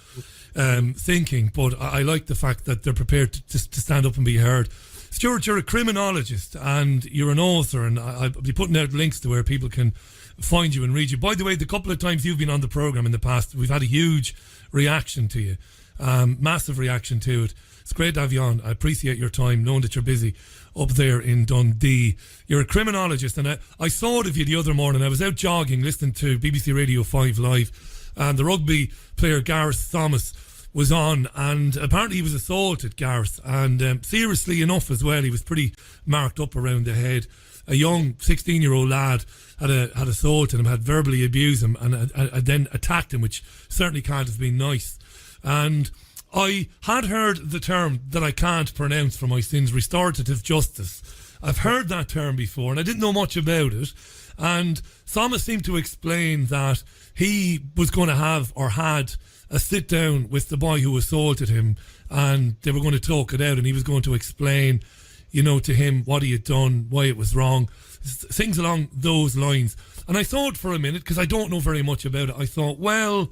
thinking, but I like the fact that they're prepared to stand up and be heard. Stuart, you're a criminologist and you're an author, and I'll be putting out links to where people can find you and read you. By the way, the couple of times you've been on the programme in the past, we've had a huge reaction to you, massive reaction to it. It's great to have you on. I appreciate your time, knowing that you're busy up there in Dundee. You're a criminologist, and I saw it of you the other morning. I was out jogging, listening to BBC Radio 5 Live, and the rugby player Gareth Thomas was on, and apparently he was assaulted, Gareth, and seriously enough as well. He was pretty marked up around the head. A young 16-year-old lad had assaulted him, had verbally abused him, and then attacked him, which certainly can't have been nice. And I had heard the term that I can't pronounce for my sins, restorative justice. I've heard that term before, and I didn't know much about it. And Thomas seemed to explain that he was going to have, or had, a sit down with the boy who assaulted him, and they were going to talk it out, and he was going to explain, to him what he had done, why it was wrong, things along those lines. And I thought for a minute, because I don't know very much about it, I thought, well,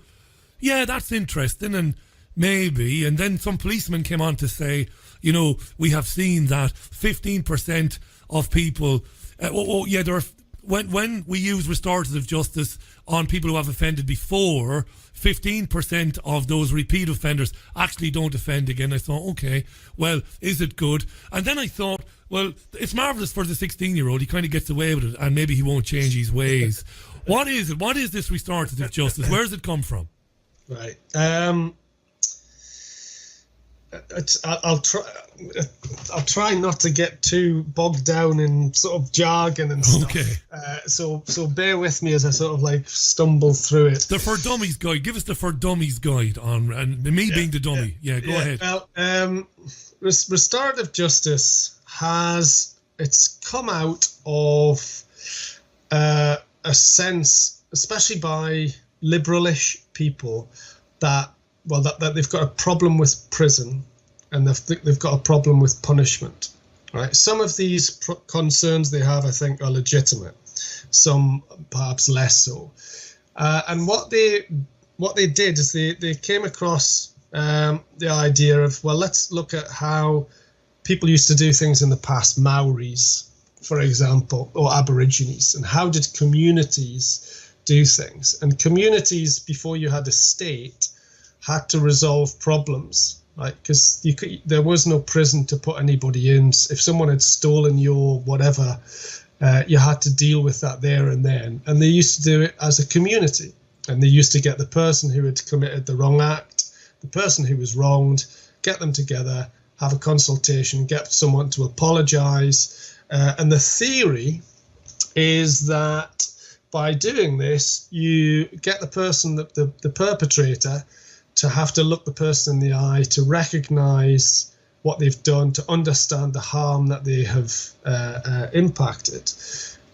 yeah, that's interesting, and maybe. And then some policemen came on to say, we have seen that 15% of people, when we use restorative justice on people who have offended before, 15% of those repeat offenders actually don't offend again. I thought, okay, well, is it good? And then I thought, well, it's marvellous for the 16-year-old. He kind of gets away with it, and maybe he won't change his ways. What is it? What is this restorative justice? Where does it come from? Right. I'll try not to get too bogged down in sort of jargon and stuff. Okay. So bear with me as I sort of stumble through it. The For Dummies guide. Give us the For Dummies guide on, and me being the dummy. Yeah, go ahead. Well, restorative justice it's come out of a sense, especially by liberalish people, that they've got a problem with prison, and they've got a problem with punishment. Right? Some of these concerns they have, I think, are legitimate. some perhaps less so. And what they did is they came across the idea of, well, let's look at how people used to do things in the past, Maoris, for example, or Aborigines, and how did communities do things? And communities, before you had a state, had to resolve problems, right? Because there was no prison to put anybody in. If someone had stolen your whatever, you had to deal with that there and then. And they used to do it as a community. And they used to get the person who had committed the wrong act, the person who was wronged, get them together, have a consultation, get someone to apologize. And the theory is that by doing this, you get the person, the perpetrator, to have to look the person in the eye, to recognize what they've done, to understand the harm that they have impacted.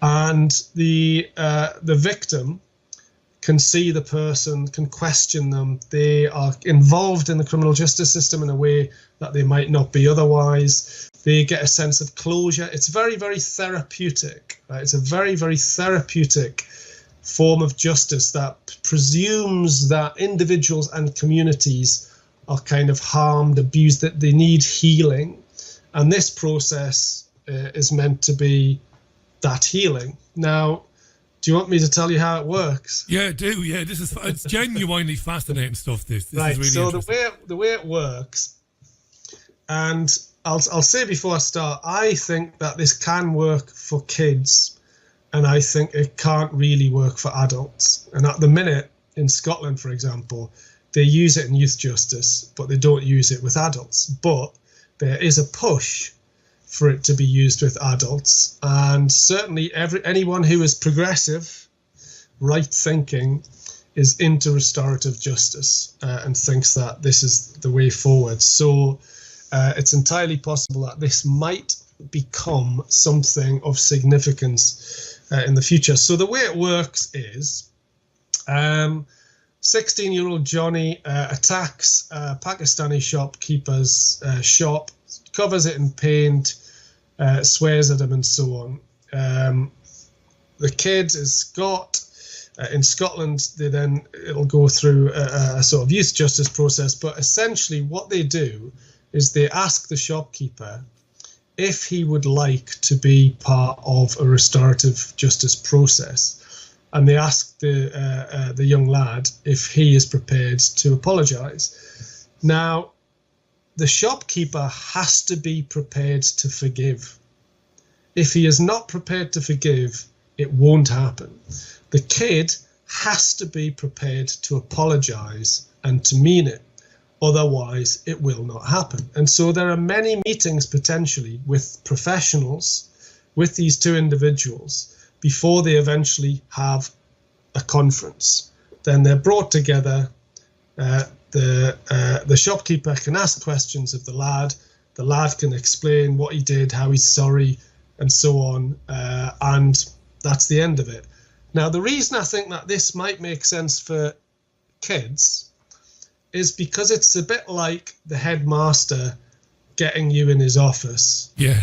And the victim can see the person, can question them. They are involved in the criminal justice system in a way that they might not be otherwise. They get a sense of closure. It's very, very therapeutic. Right? It's a very, very therapeutic form of justice that presumes that individuals and communities are kind of harmed, abused, that they need healing. And this process is meant to be that healing. Now, do you want me to tell you how it works? Yeah, I do. Yeah, it's genuinely fascinating stuff. This right. Is really so interesting. the way it works, and I'll say before I start, I think that this can work for kids, and I think it can't really work for adults. And at the minute in Scotland, for example, they use it in youth justice, but they don't use it with adults. But there is a push for it to be used with adults, and certainly anyone who is progressive, right thinking, is into restorative justice and thinks that this is the way forward. So it's entirely possible that this might become something of significance in the future. So the way it works is 16-year-old Johnny attacks a Pakistani shopkeeper's shop, covers it in paint, swears at him and so on. The kid is got, in Scotland, it'll go through a sort of youth justice process, but essentially what they do is they ask the shopkeeper if he would like to be part of a restorative justice process. And they ask the young lad if he is prepared to apologise. Now, the shopkeeper has to be prepared to forgive. If he is not prepared to forgive, it won't happen. The kid has to be prepared to apologise and to mean it. Otherwise, it will not happen. And so there are many meetings potentially with professionals, with these two individuals, before they eventually have a conference. Then they're brought together. The shopkeeper can ask questions of the lad. The lad can explain what he did, how he's sorry, and so on. And that's the end of it. Now, the reason I think that this might make sense for kids is because it's a bit like the headmaster getting you in his office. Yeah.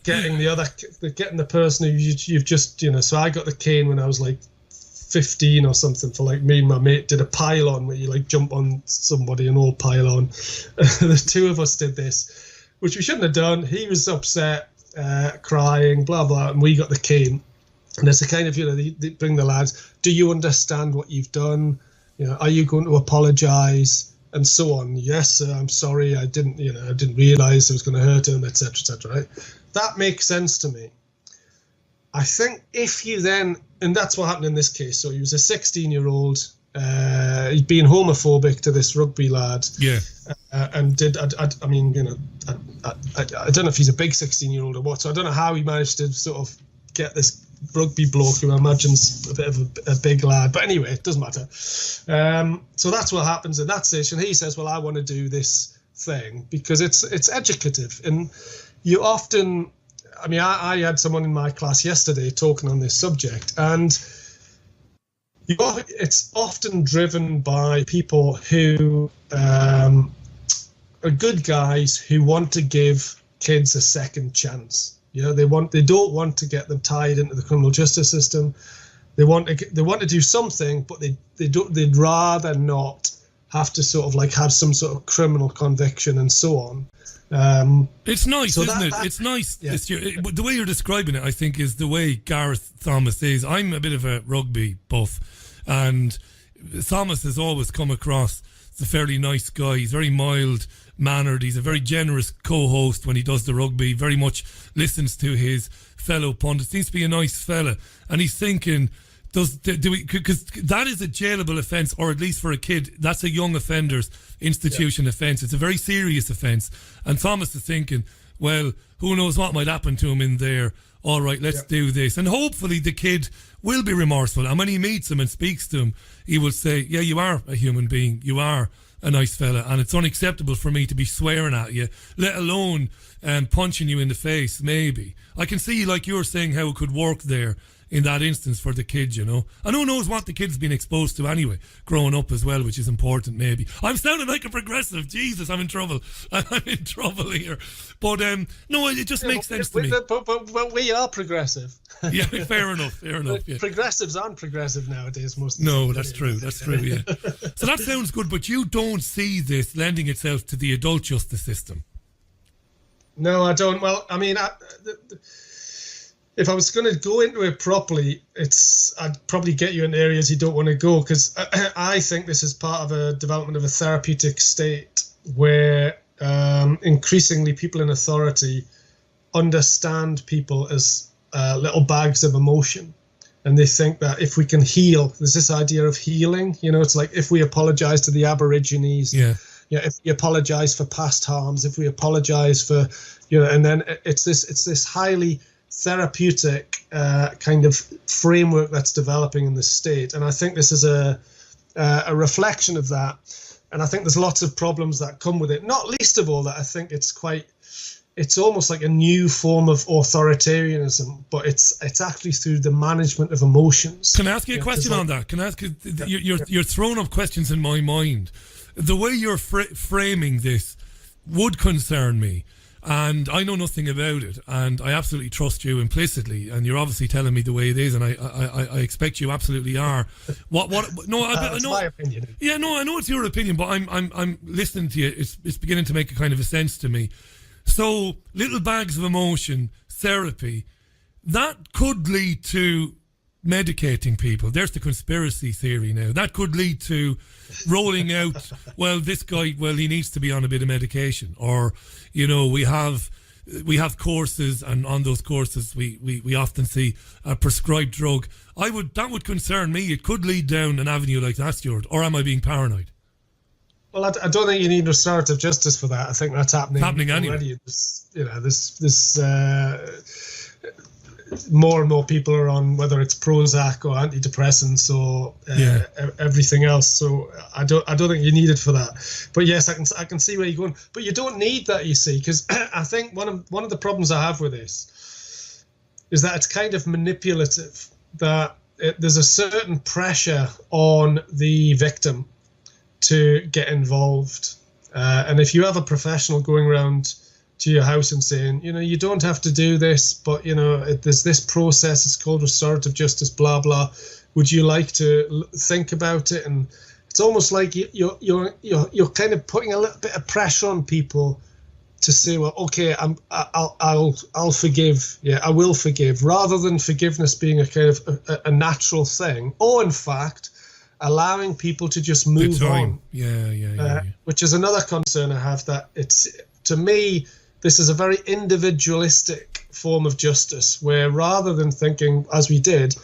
getting the person who you've just, so I got the cane when I was like 15 or something, for like me and my mate did a pile-on where you like jump on somebody and all pile on. The two of us did this, which we shouldn't have done. He was upset, crying, blah, blah, and we got the cane. And it's a kind of, they bring the lads, do you understand what you've done? Are you going to apologise? And so on. Yes, sir, I'm sorry. I didn't realise I was going to hurt him, etc., etc. Right? That makes sense to me. I think if you then, and that's what happened in this case. So he was a 16-year-old. He'd been homophobic to this rugby lad. Yeah. And I don't know if he's a big 16-year-old or what. So I don't know how he managed to sort of get this rugby bloke who I imagine's a bit of a big lad, but anyway, it doesn't matter. So that's what happens in that station. He says, well, I want to do this thing because it's educative. And you often, I had someone in my class yesterday talking on this subject, and it's often driven by people who are good guys who want to give kids a second chance. You know, they don't want to get them tied into the criminal justice system. They want to do something, but they'd rather not have to sort of like have some sort of criminal conviction and so on. It's nice, so isn't it? It's nice. Yeah. The way you're describing it, I think, is the way Gareth Thomas is. I'm a bit of a rugby buff, and Thomas has always come across as a fairly nice guy. He's very mild-mannered. He's a very generous co-host when he does the rugby. Very much listens to his fellow pundits. Seems to be a nice fella, and he's thinking, do we? Because that is a jailable offence, or at least for a kid, that's a young offender's institution offence. It's a very serious offence, and Thomas is thinking, well, who knows what might happen to him in there. All right, let's do this, and hopefully the kid will be remorseful. And when he meets him and speaks to him, he will say, "Yeah, you are a human being. You are a nice fella, and it's unacceptable for me to be swearing at you, let alone punching you in the face." Maybe I can see, like you were saying, how it could work there in that instance for the kid, you know. And who knows what the kid's been exposed to anyway, growing up as well, which is important maybe. I'm sounding like a progressive. Jesus, I'm in trouble. I'm in trouble here. But no, it just makes sense to me. But we are progressive. Yeah, fair enough. Yeah. Progressives aren't progressive nowadays, most of No, that's true, yeah. So that sounds good, but you don't see this lending itself to the adult justice system? No, I don't. Well, I mean, if I was going to go into it properly, I'd probably get you in areas you don't want to go, because I think this is part of a development of a therapeutic state where increasingly people in authority understand people as little bags of emotion. And they think that if we can heal, there's this idea of healing, you know, it's like if we apologize to the Aborigines, if we apologize for past harms, if we apologize for, you know, and then it's this highly therapeutic kind of framework that's developing in the state, and I think this is a reflection of that. And I think there's lots of problems that come with it. Not least of all that I think it's almost like a new form of authoritarianism, but it's actually through the management of emotions. Can I ask you a question on that? Can I ask you? You're throwing up questions in my mind. The way you're framing this would concern me. And I know nothing about it, and I absolutely trust you implicitly. And you're obviously telling me the way it is, and I expect you absolutely are. What? No, I know. My opinion. Yeah, no, I know it's your opinion, but I'm listening to you. It's beginning to make a kind of a sense to me. So, little bags of emotion therapy, that could lead to medicating people. There's the conspiracy theory now. That could lead to rolling out, well, this guy, well, he needs to be on a bit of medication. Or, you know, we have courses, and on those courses we often see a prescribed drug. That would concern me. It could lead down an avenue like that, Stuart. Or am I being paranoid? Well, I don't think you need restorative justice for that. I think that's happening anyway. Already. This more and more people are on, whether it's Prozac or antidepressants or everything else. So I don't think you need it for that. But yes, I can see where you're going. But you don't need that, you see, because I think one of the problems I have with this is that it's kind of manipulative. That there's a certain pressure on the victim to get involved, and if you have a professional going around to your house and saying, you know, you don't have to do this, but, you know, there's this process, it's called restorative justice, blah, blah. Would you like to think about it? And it's almost like you're kind of putting a little bit of pressure on people to say, well, okay, I'll forgive. Yeah, I will forgive, rather than forgiveness being a kind of a natural thing, or in fact, allowing people to just move on. Yeah. Which is another concern I have, that to me, this is a very individualistic form of justice, where rather than thinking, as we did,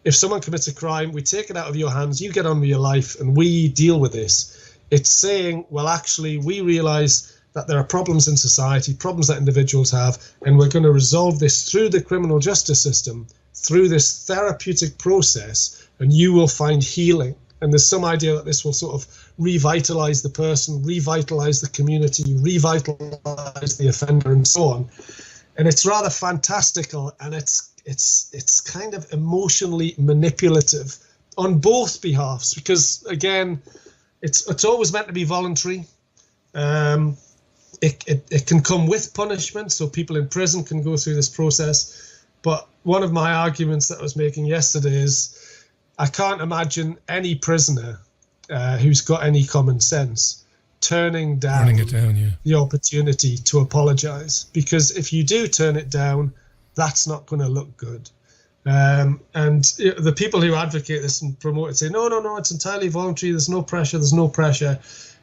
if someone commits a crime, we take it out of your hands, you get on with your life, and we deal with this. It's saying, well, actually, we realise that there are problems in society, problems that individuals have, and we're going to resolve this through the criminal justice system, through this therapeutic process, and you will find healing. And there's some idea that this will sort of revitalise the person, revitalise the community, revitalise the offender, and so on. And it's rather fantastical, and it's kind of emotionally manipulative on both behalves, because again, it's always meant to be voluntary. it can come with punishment, so people in prison can go through this process. But one of my arguments that I was making yesterday is I can't imagine any prisoner who's got any common sense turning down the opportunity to apologise, because if you do turn it down, that's not going to look good. And the people who advocate this and promote it say, no, it's entirely voluntary. There's no pressure.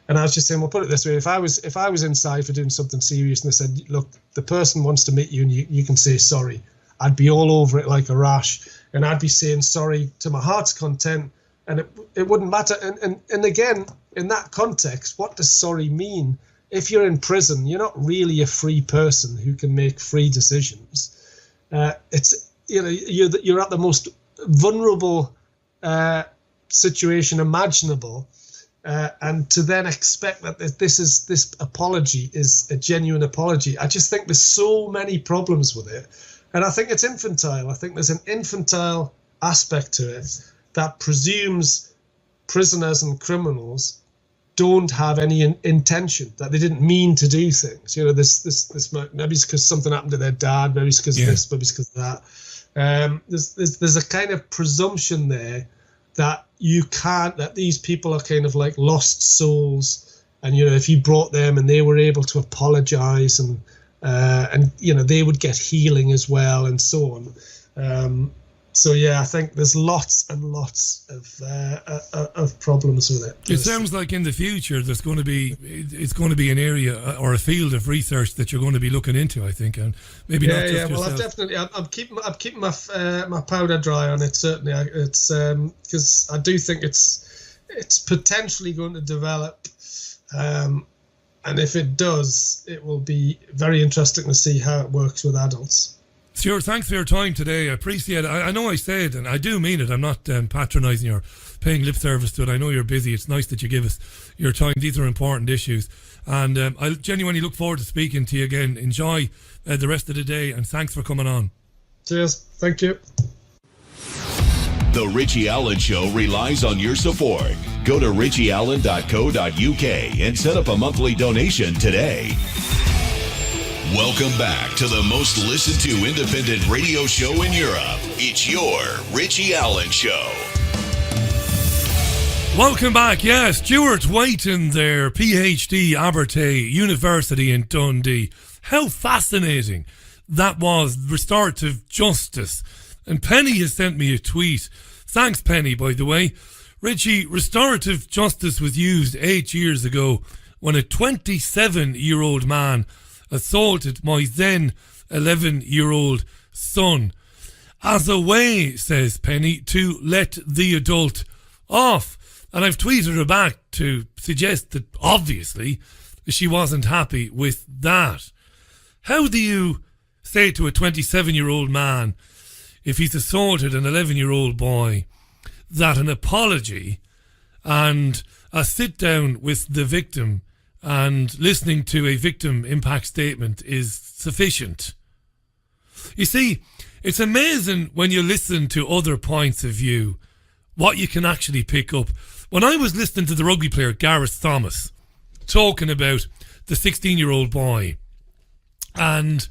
And I was just saying, well, put it this way: if I was inside for doing something serious and they said, look, the person wants to meet you and you can say sorry, I'd be all over it like a rash, and I'd be saying sorry to my heart's content, and it wouldn't matter. And again, in that context, what does sorry mean? If you're in prison, you're not really a free person who can make free decisions. You're at the most vulnerable situation imaginable, and to then expect that this apology is a genuine apology, I just think there's so many problems with it, and I think it's infantile. I think there's an infantile aspect to it that presumes prisoners and criminals don't have any intention, that they didn't mean to do things. This maybe it's because something happened to their dad, maybe it's because of this, maybe it's because of that. There's a kind of presumption there that that these people are kind of like lost souls, and if you brought them and they were able to apologize and they would get healing as well, and so on. So yeah, I think there's lots and lots of problems with it. It sounds like in the future it's going to be an area or a field of research that you're going to be looking into, I think, and maybe not just yourself. I'm keeping my powder dry on it. Certainly, it's because I do think it's potentially going to develop, and if it does, it will be very interesting to see how it works with adults. Stuart, thanks for your time today. I appreciate it. I know I said, and I do mean it, I'm not patronising or paying lip service to it. I know you're busy. It's nice that you give us your time. These are important issues. And I genuinely look forward to speaking to you again. Enjoy the rest of the day, and thanks for coming on. Cheers. Thank you. The Richie Allen Show relies on your support. Go to richieallen.co.uk and set up a monthly donation today. Welcome back to the most listened to independent radio show in Europe. It's your Richie Allen Show. Welcome back. Yeah, Stuart Waiton there, PhD, Abertay University in Dundee. How fascinating that was, restorative justice. And Penny has sent me a tweet. Thanks, Penny, by the way. Richie, restorative justice was used 8 years ago when a 27-year-old man assaulted my then 11-year-old son as a way, says Penny, to let the adult off. And I've tweeted her back to suggest that obviously she wasn't happy with that. How do you say to a 27-year-old man, if he's assaulted an 11-year-old boy, that an apology and a sit down with the victim and listening to a victim impact statement is sufficient? You see, it's amazing when you listen to other points of view what you can actually pick up. When I was listening to the rugby player Gareth Thomas talking about the 16-year-old boy and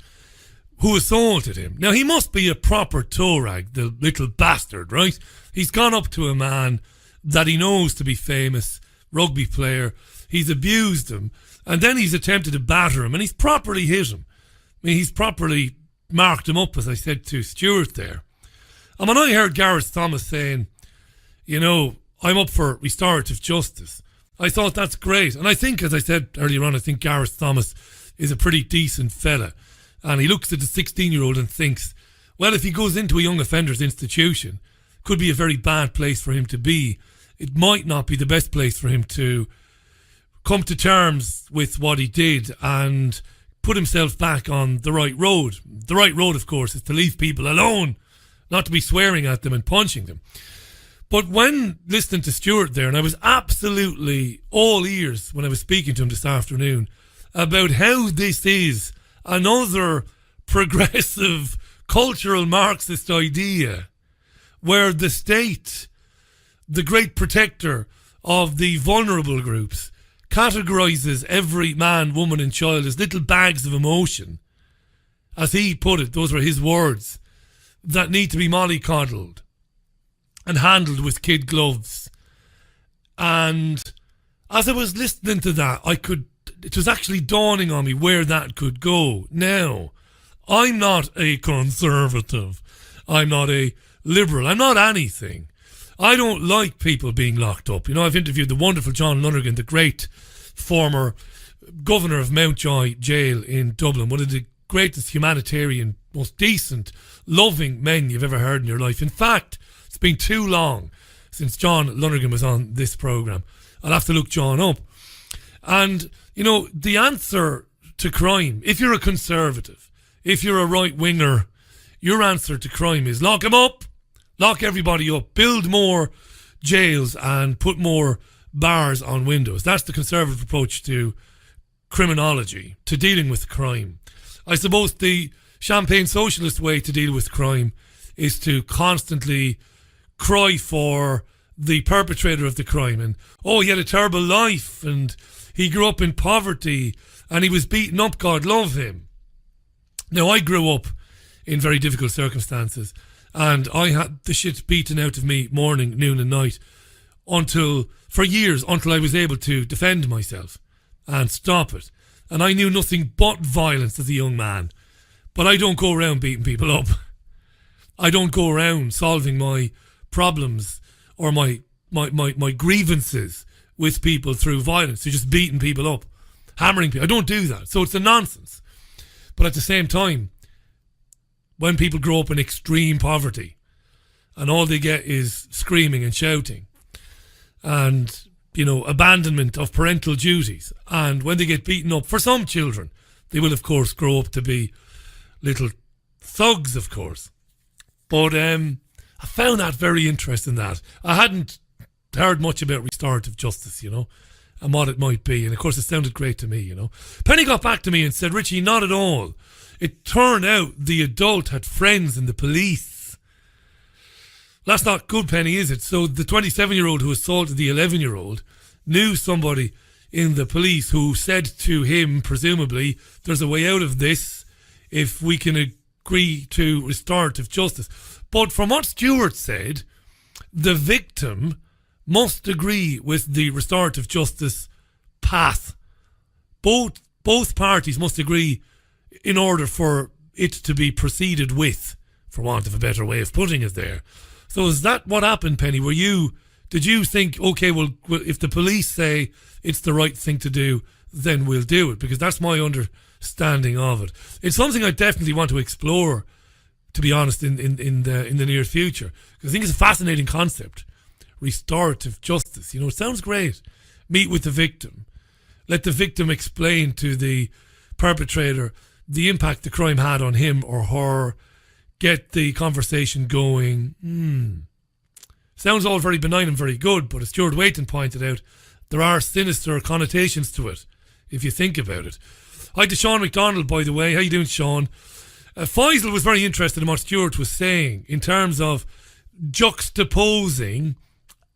who assaulted him. Now, he must be a proper toe rag, the little bastard, right? He's gone up to a man that he knows to be famous, rugby player. He's abused him, and then he's attempted to batter him, and he's properly hit him. I mean, he's properly marked him up, as I said to Stuart there. And when I heard Gareth Thomas saying, I'm up for restorative justice, I thought that's great. And I think, as I said earlier on, I think Gareth Thomas is a pretty decent fella. And he looks at the 16-year-old and thinks, well, if he goes into a young offenders institution, could be a very bad place for him to be. It might not be the best place for him to come to terms with what he did and put himself back on the right road. The right road, of course, is to leave people alone, not to be swearing at them and punching them. But when listening to Stuart there, and I was absolutely all ears when I was speaking to him this afternoon about how this is another progressive cultural Marxist idea where the state, the great protector of the vulnerable groups, categorises every man, woman and child as little bags of emotion. As he put it, those were his words, that need to be mollycoddled and handled with kid gloves. And as I was listening to that, it was actually dawning on me where that could go. Now, I'm not a conservative. I'm not a liberal. I'm not anything. I don't like people being locked up. You know, I've interviewed the wonderful John Lonergan, the great former governor of Mountjoy Jail in Dublin, one of the greatest humanitarian, most decent, loving men you've ever heard in your life. In fact, it's been too long since John Lonergan was on this programme. I'll have to look John up. And, you know, the answer to crime, if you're a conservative, if you're a right-winger, your answer to crime is lock them up, lock everybody up, build more jails and put more bars on windows. That's the conservative approach to criminology, to dealing with crime. I suppose the champagne socialist way to deal with crime is to constantly cry for the perpetrator of the crime and, oh, he had a terrible life and he grew up in poverty and he was beaten up, God love him. Now, I grew up in very difficult circumstances and I had the shit beaten out of me morning, noon and night for years until I was able to defend myself and stop it. And I knew nothing but violence as a young man. But I don't go around beating people up. I don't go around solving my problems or my grievances with people through violence. So just beating people up, hammering people. I don't do that. So it's a nonsense. But at the same time, when people grow up in extreme poverty and all they get is screaming and shouting and, you know, abandonment of parental duties, and when they get beaten up, for some children, they will, of course, grow up to be little thugs, of course. But I found that very interesting, that I hadn't heard much about restorative justice, you know, and what it might be. And, of course, it sounded great to me, you know. Penny got back to me and said, Richie, not at all. It turned out the adult had friends in the police. That's not good, Penny, is it? So the 27-year-old who assaulted the 11-year-old knew somebody in the police who said to him, presumably, there's a way out of this if we can agree to restorative justice. But from what Stuart said, the victim must agree with the restorative justice path. Both parties must agree in order for it to be proceeded with, for want of a better way of putting it there. So is that what happened, Penny? Did you think, okay, well, if the police say it's the right thing to do, then we'll do it? Because that's my understanding of it. It's something I definitely want to explore, to be honest, in the near future. Because I think it's a fascinating concept. Restorative justice. You know, it sounds great. Meet with the victim. Let the victim explain to the perpetrator the impact the crime had on him or her. Get the conversation going. Sounds all very benign and very good, but as Stuart Wayton pointed out, there are sinister connotations to it, if you think about it. Hi to Sean McDonald, by the way. How you doing, Sean? Faisal was very interested in what Stuart was saying in terms of juxtaposing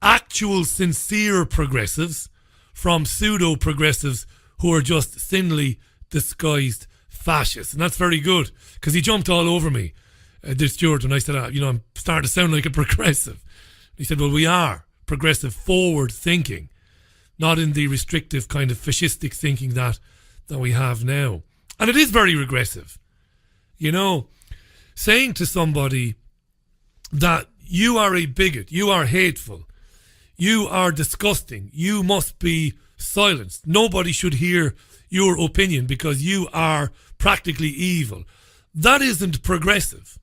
actual sincere progressives from pseudo-progressives who are just thinly disguised fascists. And that's very good, because he jumped all over me, did Stuart, when I said, I'm starting to sound like a progressive. He said, well, we are progressive, forward thinking, not in the restrictive kind of fascistic thinking that we have now. And it is very regressive. You know, saying to somebody that you are a bigot, you are hateful, you are disgusting, you must be silenced, nobody should hear your opinion because you are practically evil. That isn't progressive.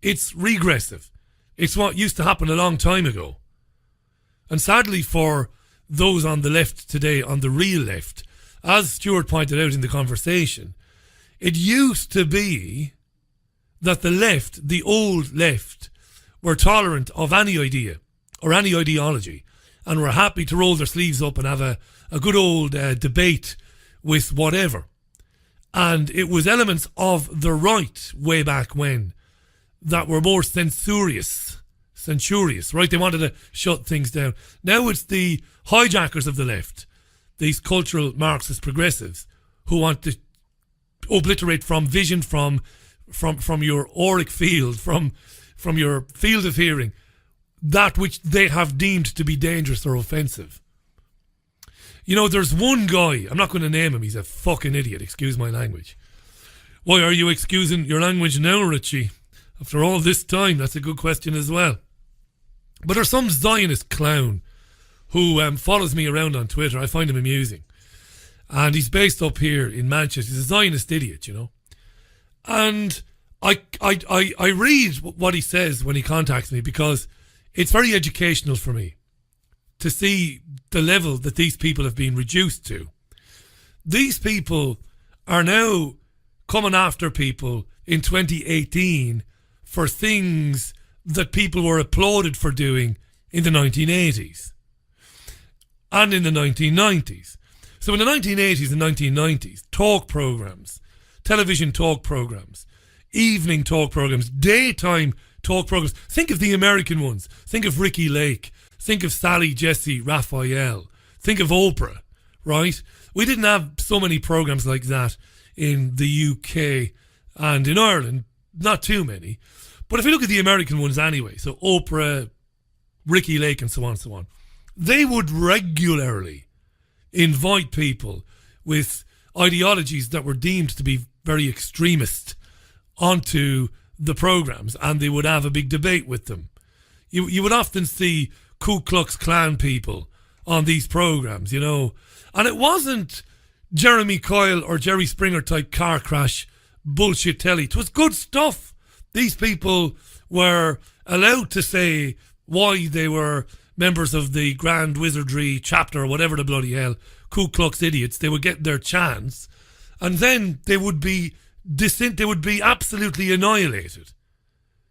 It's regressive. It's what used to happen a long time ago. And sadly for those on the left today, on the real left, as Stuart pointed out in the conversation, it used to be that the left, the old left, were tolerant of any idea or any ideology and were happy to roll their sleeves up and have a good old debate with whatever. And it was elements of the right way back when that were more censorious, right? They wanted to shut things down. Now it's the hijackers of the left, these cultural Marxist progressives who want to obliterate from vision, from your auric field, from your field of hearing, that which they have deemed to be dangerous or offensive. You know, there's one guy, I'm not going to name him, he's a fucking idiot, excuse my language. Why are you excusing your language now, Richie? After all this time, that's a good question as well. But there's some Zionist clown who follows me around on Twitter. I find him amusing. And he's based up here in Manchester. He's a Zionist idiot, you know. And I read what he says when he contacts me because it's very educational for me to see the level that these people have been reduced to. These people are now coming after people in 2018 for things that people were applauded for doing in the 1980s and in the 1990s. So in the 1980s and 1990s, talk programs, television talk programs, evening talk programs, daytime talk programs. Think of the American ones. Think of Ricky Lake. Think of Sally Jesse Raphael. Think of Oprah, right? We didn't have so many programs like that in the UK and in Ireland. Not too many. But if you look at the American ones anyway, so Oprah, Ricky Lake and so on, they would regularly invite people with ideologies that were deemed to be very extremist onto the programs, and they would have a big debate with them. You would often see Ku Klux Klan people on these programs, you know, and it wasn't Jeremy Kyle or Jerry Springer type car crash bullshit telly. It was good stuff. These people were allowed to say why they were members of the Grand Wizardry chapter or whatever the bloody hell, Ku Klux idiots. They would get their chance, and then they would be absolutely annihilated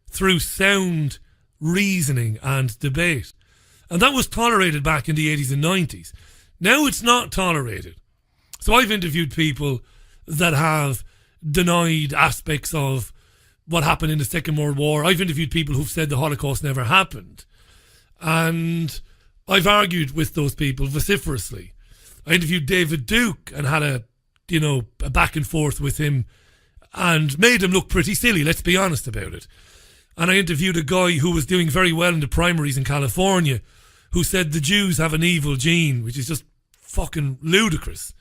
through sound reasoning and debate. And that was tolerated back in the 80s and 90s. Now it's not tolerated. So I've interviewed people that have denied aspects of what happened in the Second World War. I've interviewed people who've said the Holocaust never happened. And I've argued with those people vociferously. I interviewed David Duke and had a back and forth with him and made him look pretty silly, let's be honest about it. And I interviewed a guy who was doing very well in the primaries in California who said the Jews have an evil gene, which is just fucking ludicrous,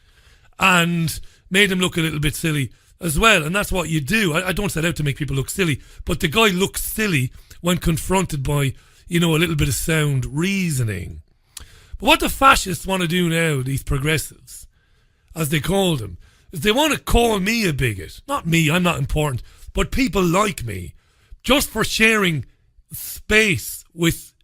and made him look a little bit silly as well. And that's what you do. I don't set out to make people look silly, but the guy looks silly when confronted by, a little bit of sound reasoning. But what the fascists want to do now, these progressives, as they call them, is they want to call me a bigot. Not me, I'm not important, but people like me, just for sharing space with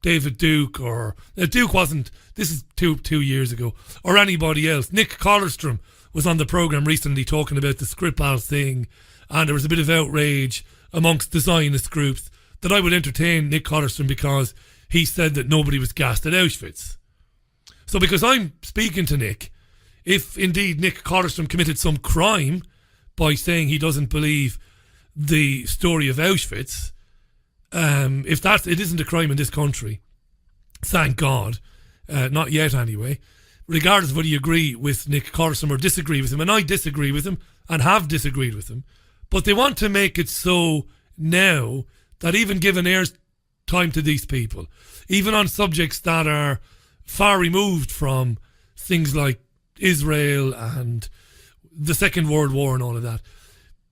David Duke, or Duke wasn't, this is two years ago, or anybody else. Nick Collerstrom was on the programme recently talking about the Skripal thing, and there was a bit of outrage amongst the Zionist groups that I would entertain Nick Collerstrom because he said that nobody was gassed at Auschwitz. So because I'm speaking to Nick, if indeed Nick Collerstrom committed some crime by saying he doesn't believe the story of Auschwitz, it isn't a crime in this country, thank God, not yet anyway, regardless of whether you agree with Nick Collerstrom or disagree with him, and I disagree with him and have disagreed with him, but they want to make it so now that even given air time to these people, even on subjects that are far removed from things like Israel and the Second World War and all of that,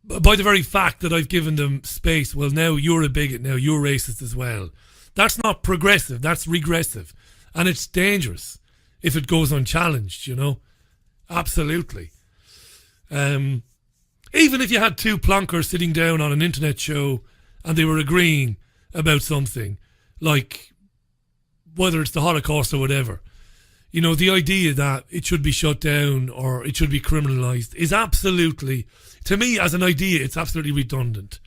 by the very fact that I've given them space, well, now you're a bigot, now you're racist as well. That's not progressive, that's regressive. And it's dangerous if it goes unchallenged, Absolutely. Even if you had two plonkers sitting down on an internet show and they were agreeing about something, like whether it's the Holocaust or whatever, the idea that it should be shut down or it should be criminalised is absolutely, to me as an idea, it's absolutely redundant.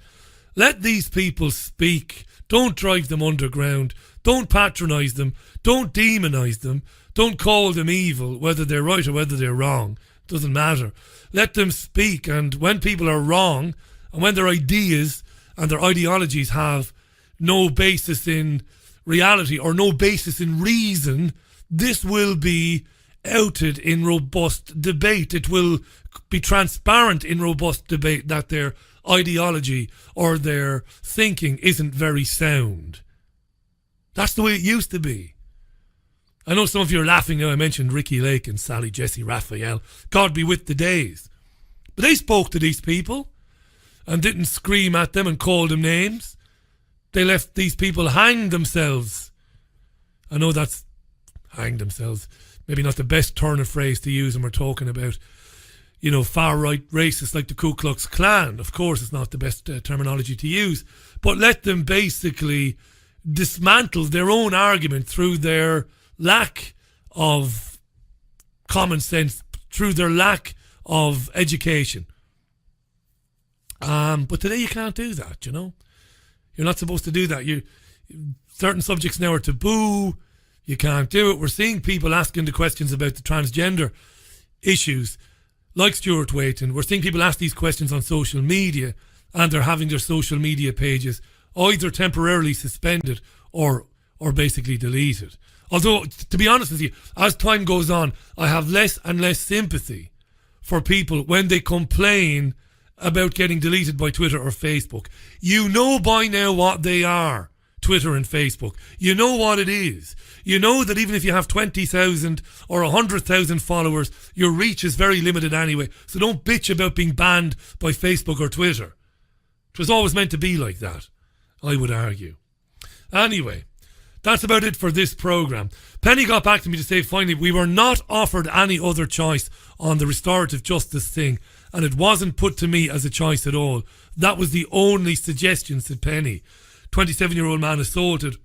Let these people speak. Don't drive them underground. Don't patronise them. Don't demonise them. Don't call them evil, whether they're right or whether they're wrong. It doesn't matter. Let them speak, and when people are wrong, and when their ideas and their ideologies have no basis in reality or no basis in reason, this will be outed in robust debate. It will be transparent in robust debate that their ideology or their thinking isn't very sound. That's the way it used to be. I know some of you are laughing now I mentioned Ricky Lake and Sally Jesse Raphael. God be with the days. But they spoke to these people and didn't scream at them and call them names. They left these people hang themselves. I know that's hang themselves. Maybe not the best turn of phrase to use when we're talking about, you know, far-right racists like the Ku Klux Klan. Of course, it's not the best terminology to use. But let them basically dismantle their own argument through their lack of common sense, through their lack of education. But today you can't do that, you know. You're not supposed to do that. Certain subjects now are taboo. You can't do it. We're seeing people asking the questions about the transgender issues, like Stuart Waiton. We're seeing people ask these questions on social media, and they're having their social media pages either temporarily suspended or basically deleted. Although, to be honest with you, as time goes on, I have less and less sympathy for people when they complain about getting deleted by Twitter or Facebook. You know by now what they are, Twitter and Facebook. You know what it is. You know that even if you have 20,000 or 100,000 followers, your reach is very limited anyway. So don't bitch about being banned by Facebook or Twitter. It was always meant to be like that, I would argue. Anyway, that's about it for this programme. Penny got back to me to say finally we were not offered any other choice on the restorative justice thing, and it wasn't put to me as a choice at all. That was the only suggestion, said Penny. 27-year-old man assaulted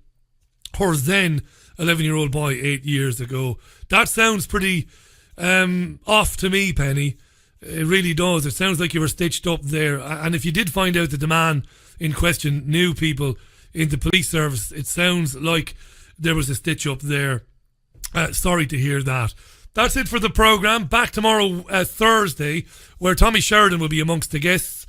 her then 11-year-old boy 8 years ago. That sounds pretty off to me, Penny. It really does. It sounds like you were stitched up there. And if you did find out that the man in question knew people in the police service, it sounds like there was a stitch up there. Sorry to hear that. That's it for the programme. Back tomorrow, Thursday, where Tommy Sheridan will be amongst the guests.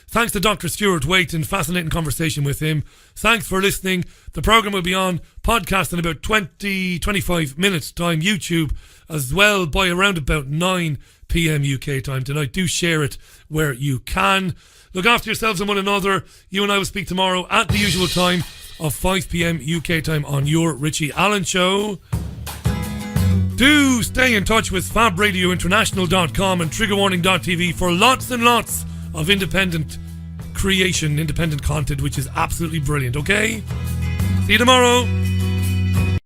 Thanks to Dr. Stuart Waiton. Fascinating conversation with him. Thanks for listening. The programme will be on podcast in about 20-25 minutes time. YouTube as well by around about 9 p.m. UK time tonight. Do share it where you can. Look after yourselves and one another. You and I will speak tomorrow at the usual time of 5 p.m. UK time on your Richie Allen Show. Do stay in touch with FabRadioInternational.com and TriggerWarning.tv for lots and lots of independent creation, independent content, which is absolutely brilliant, okay? See you tomorrow.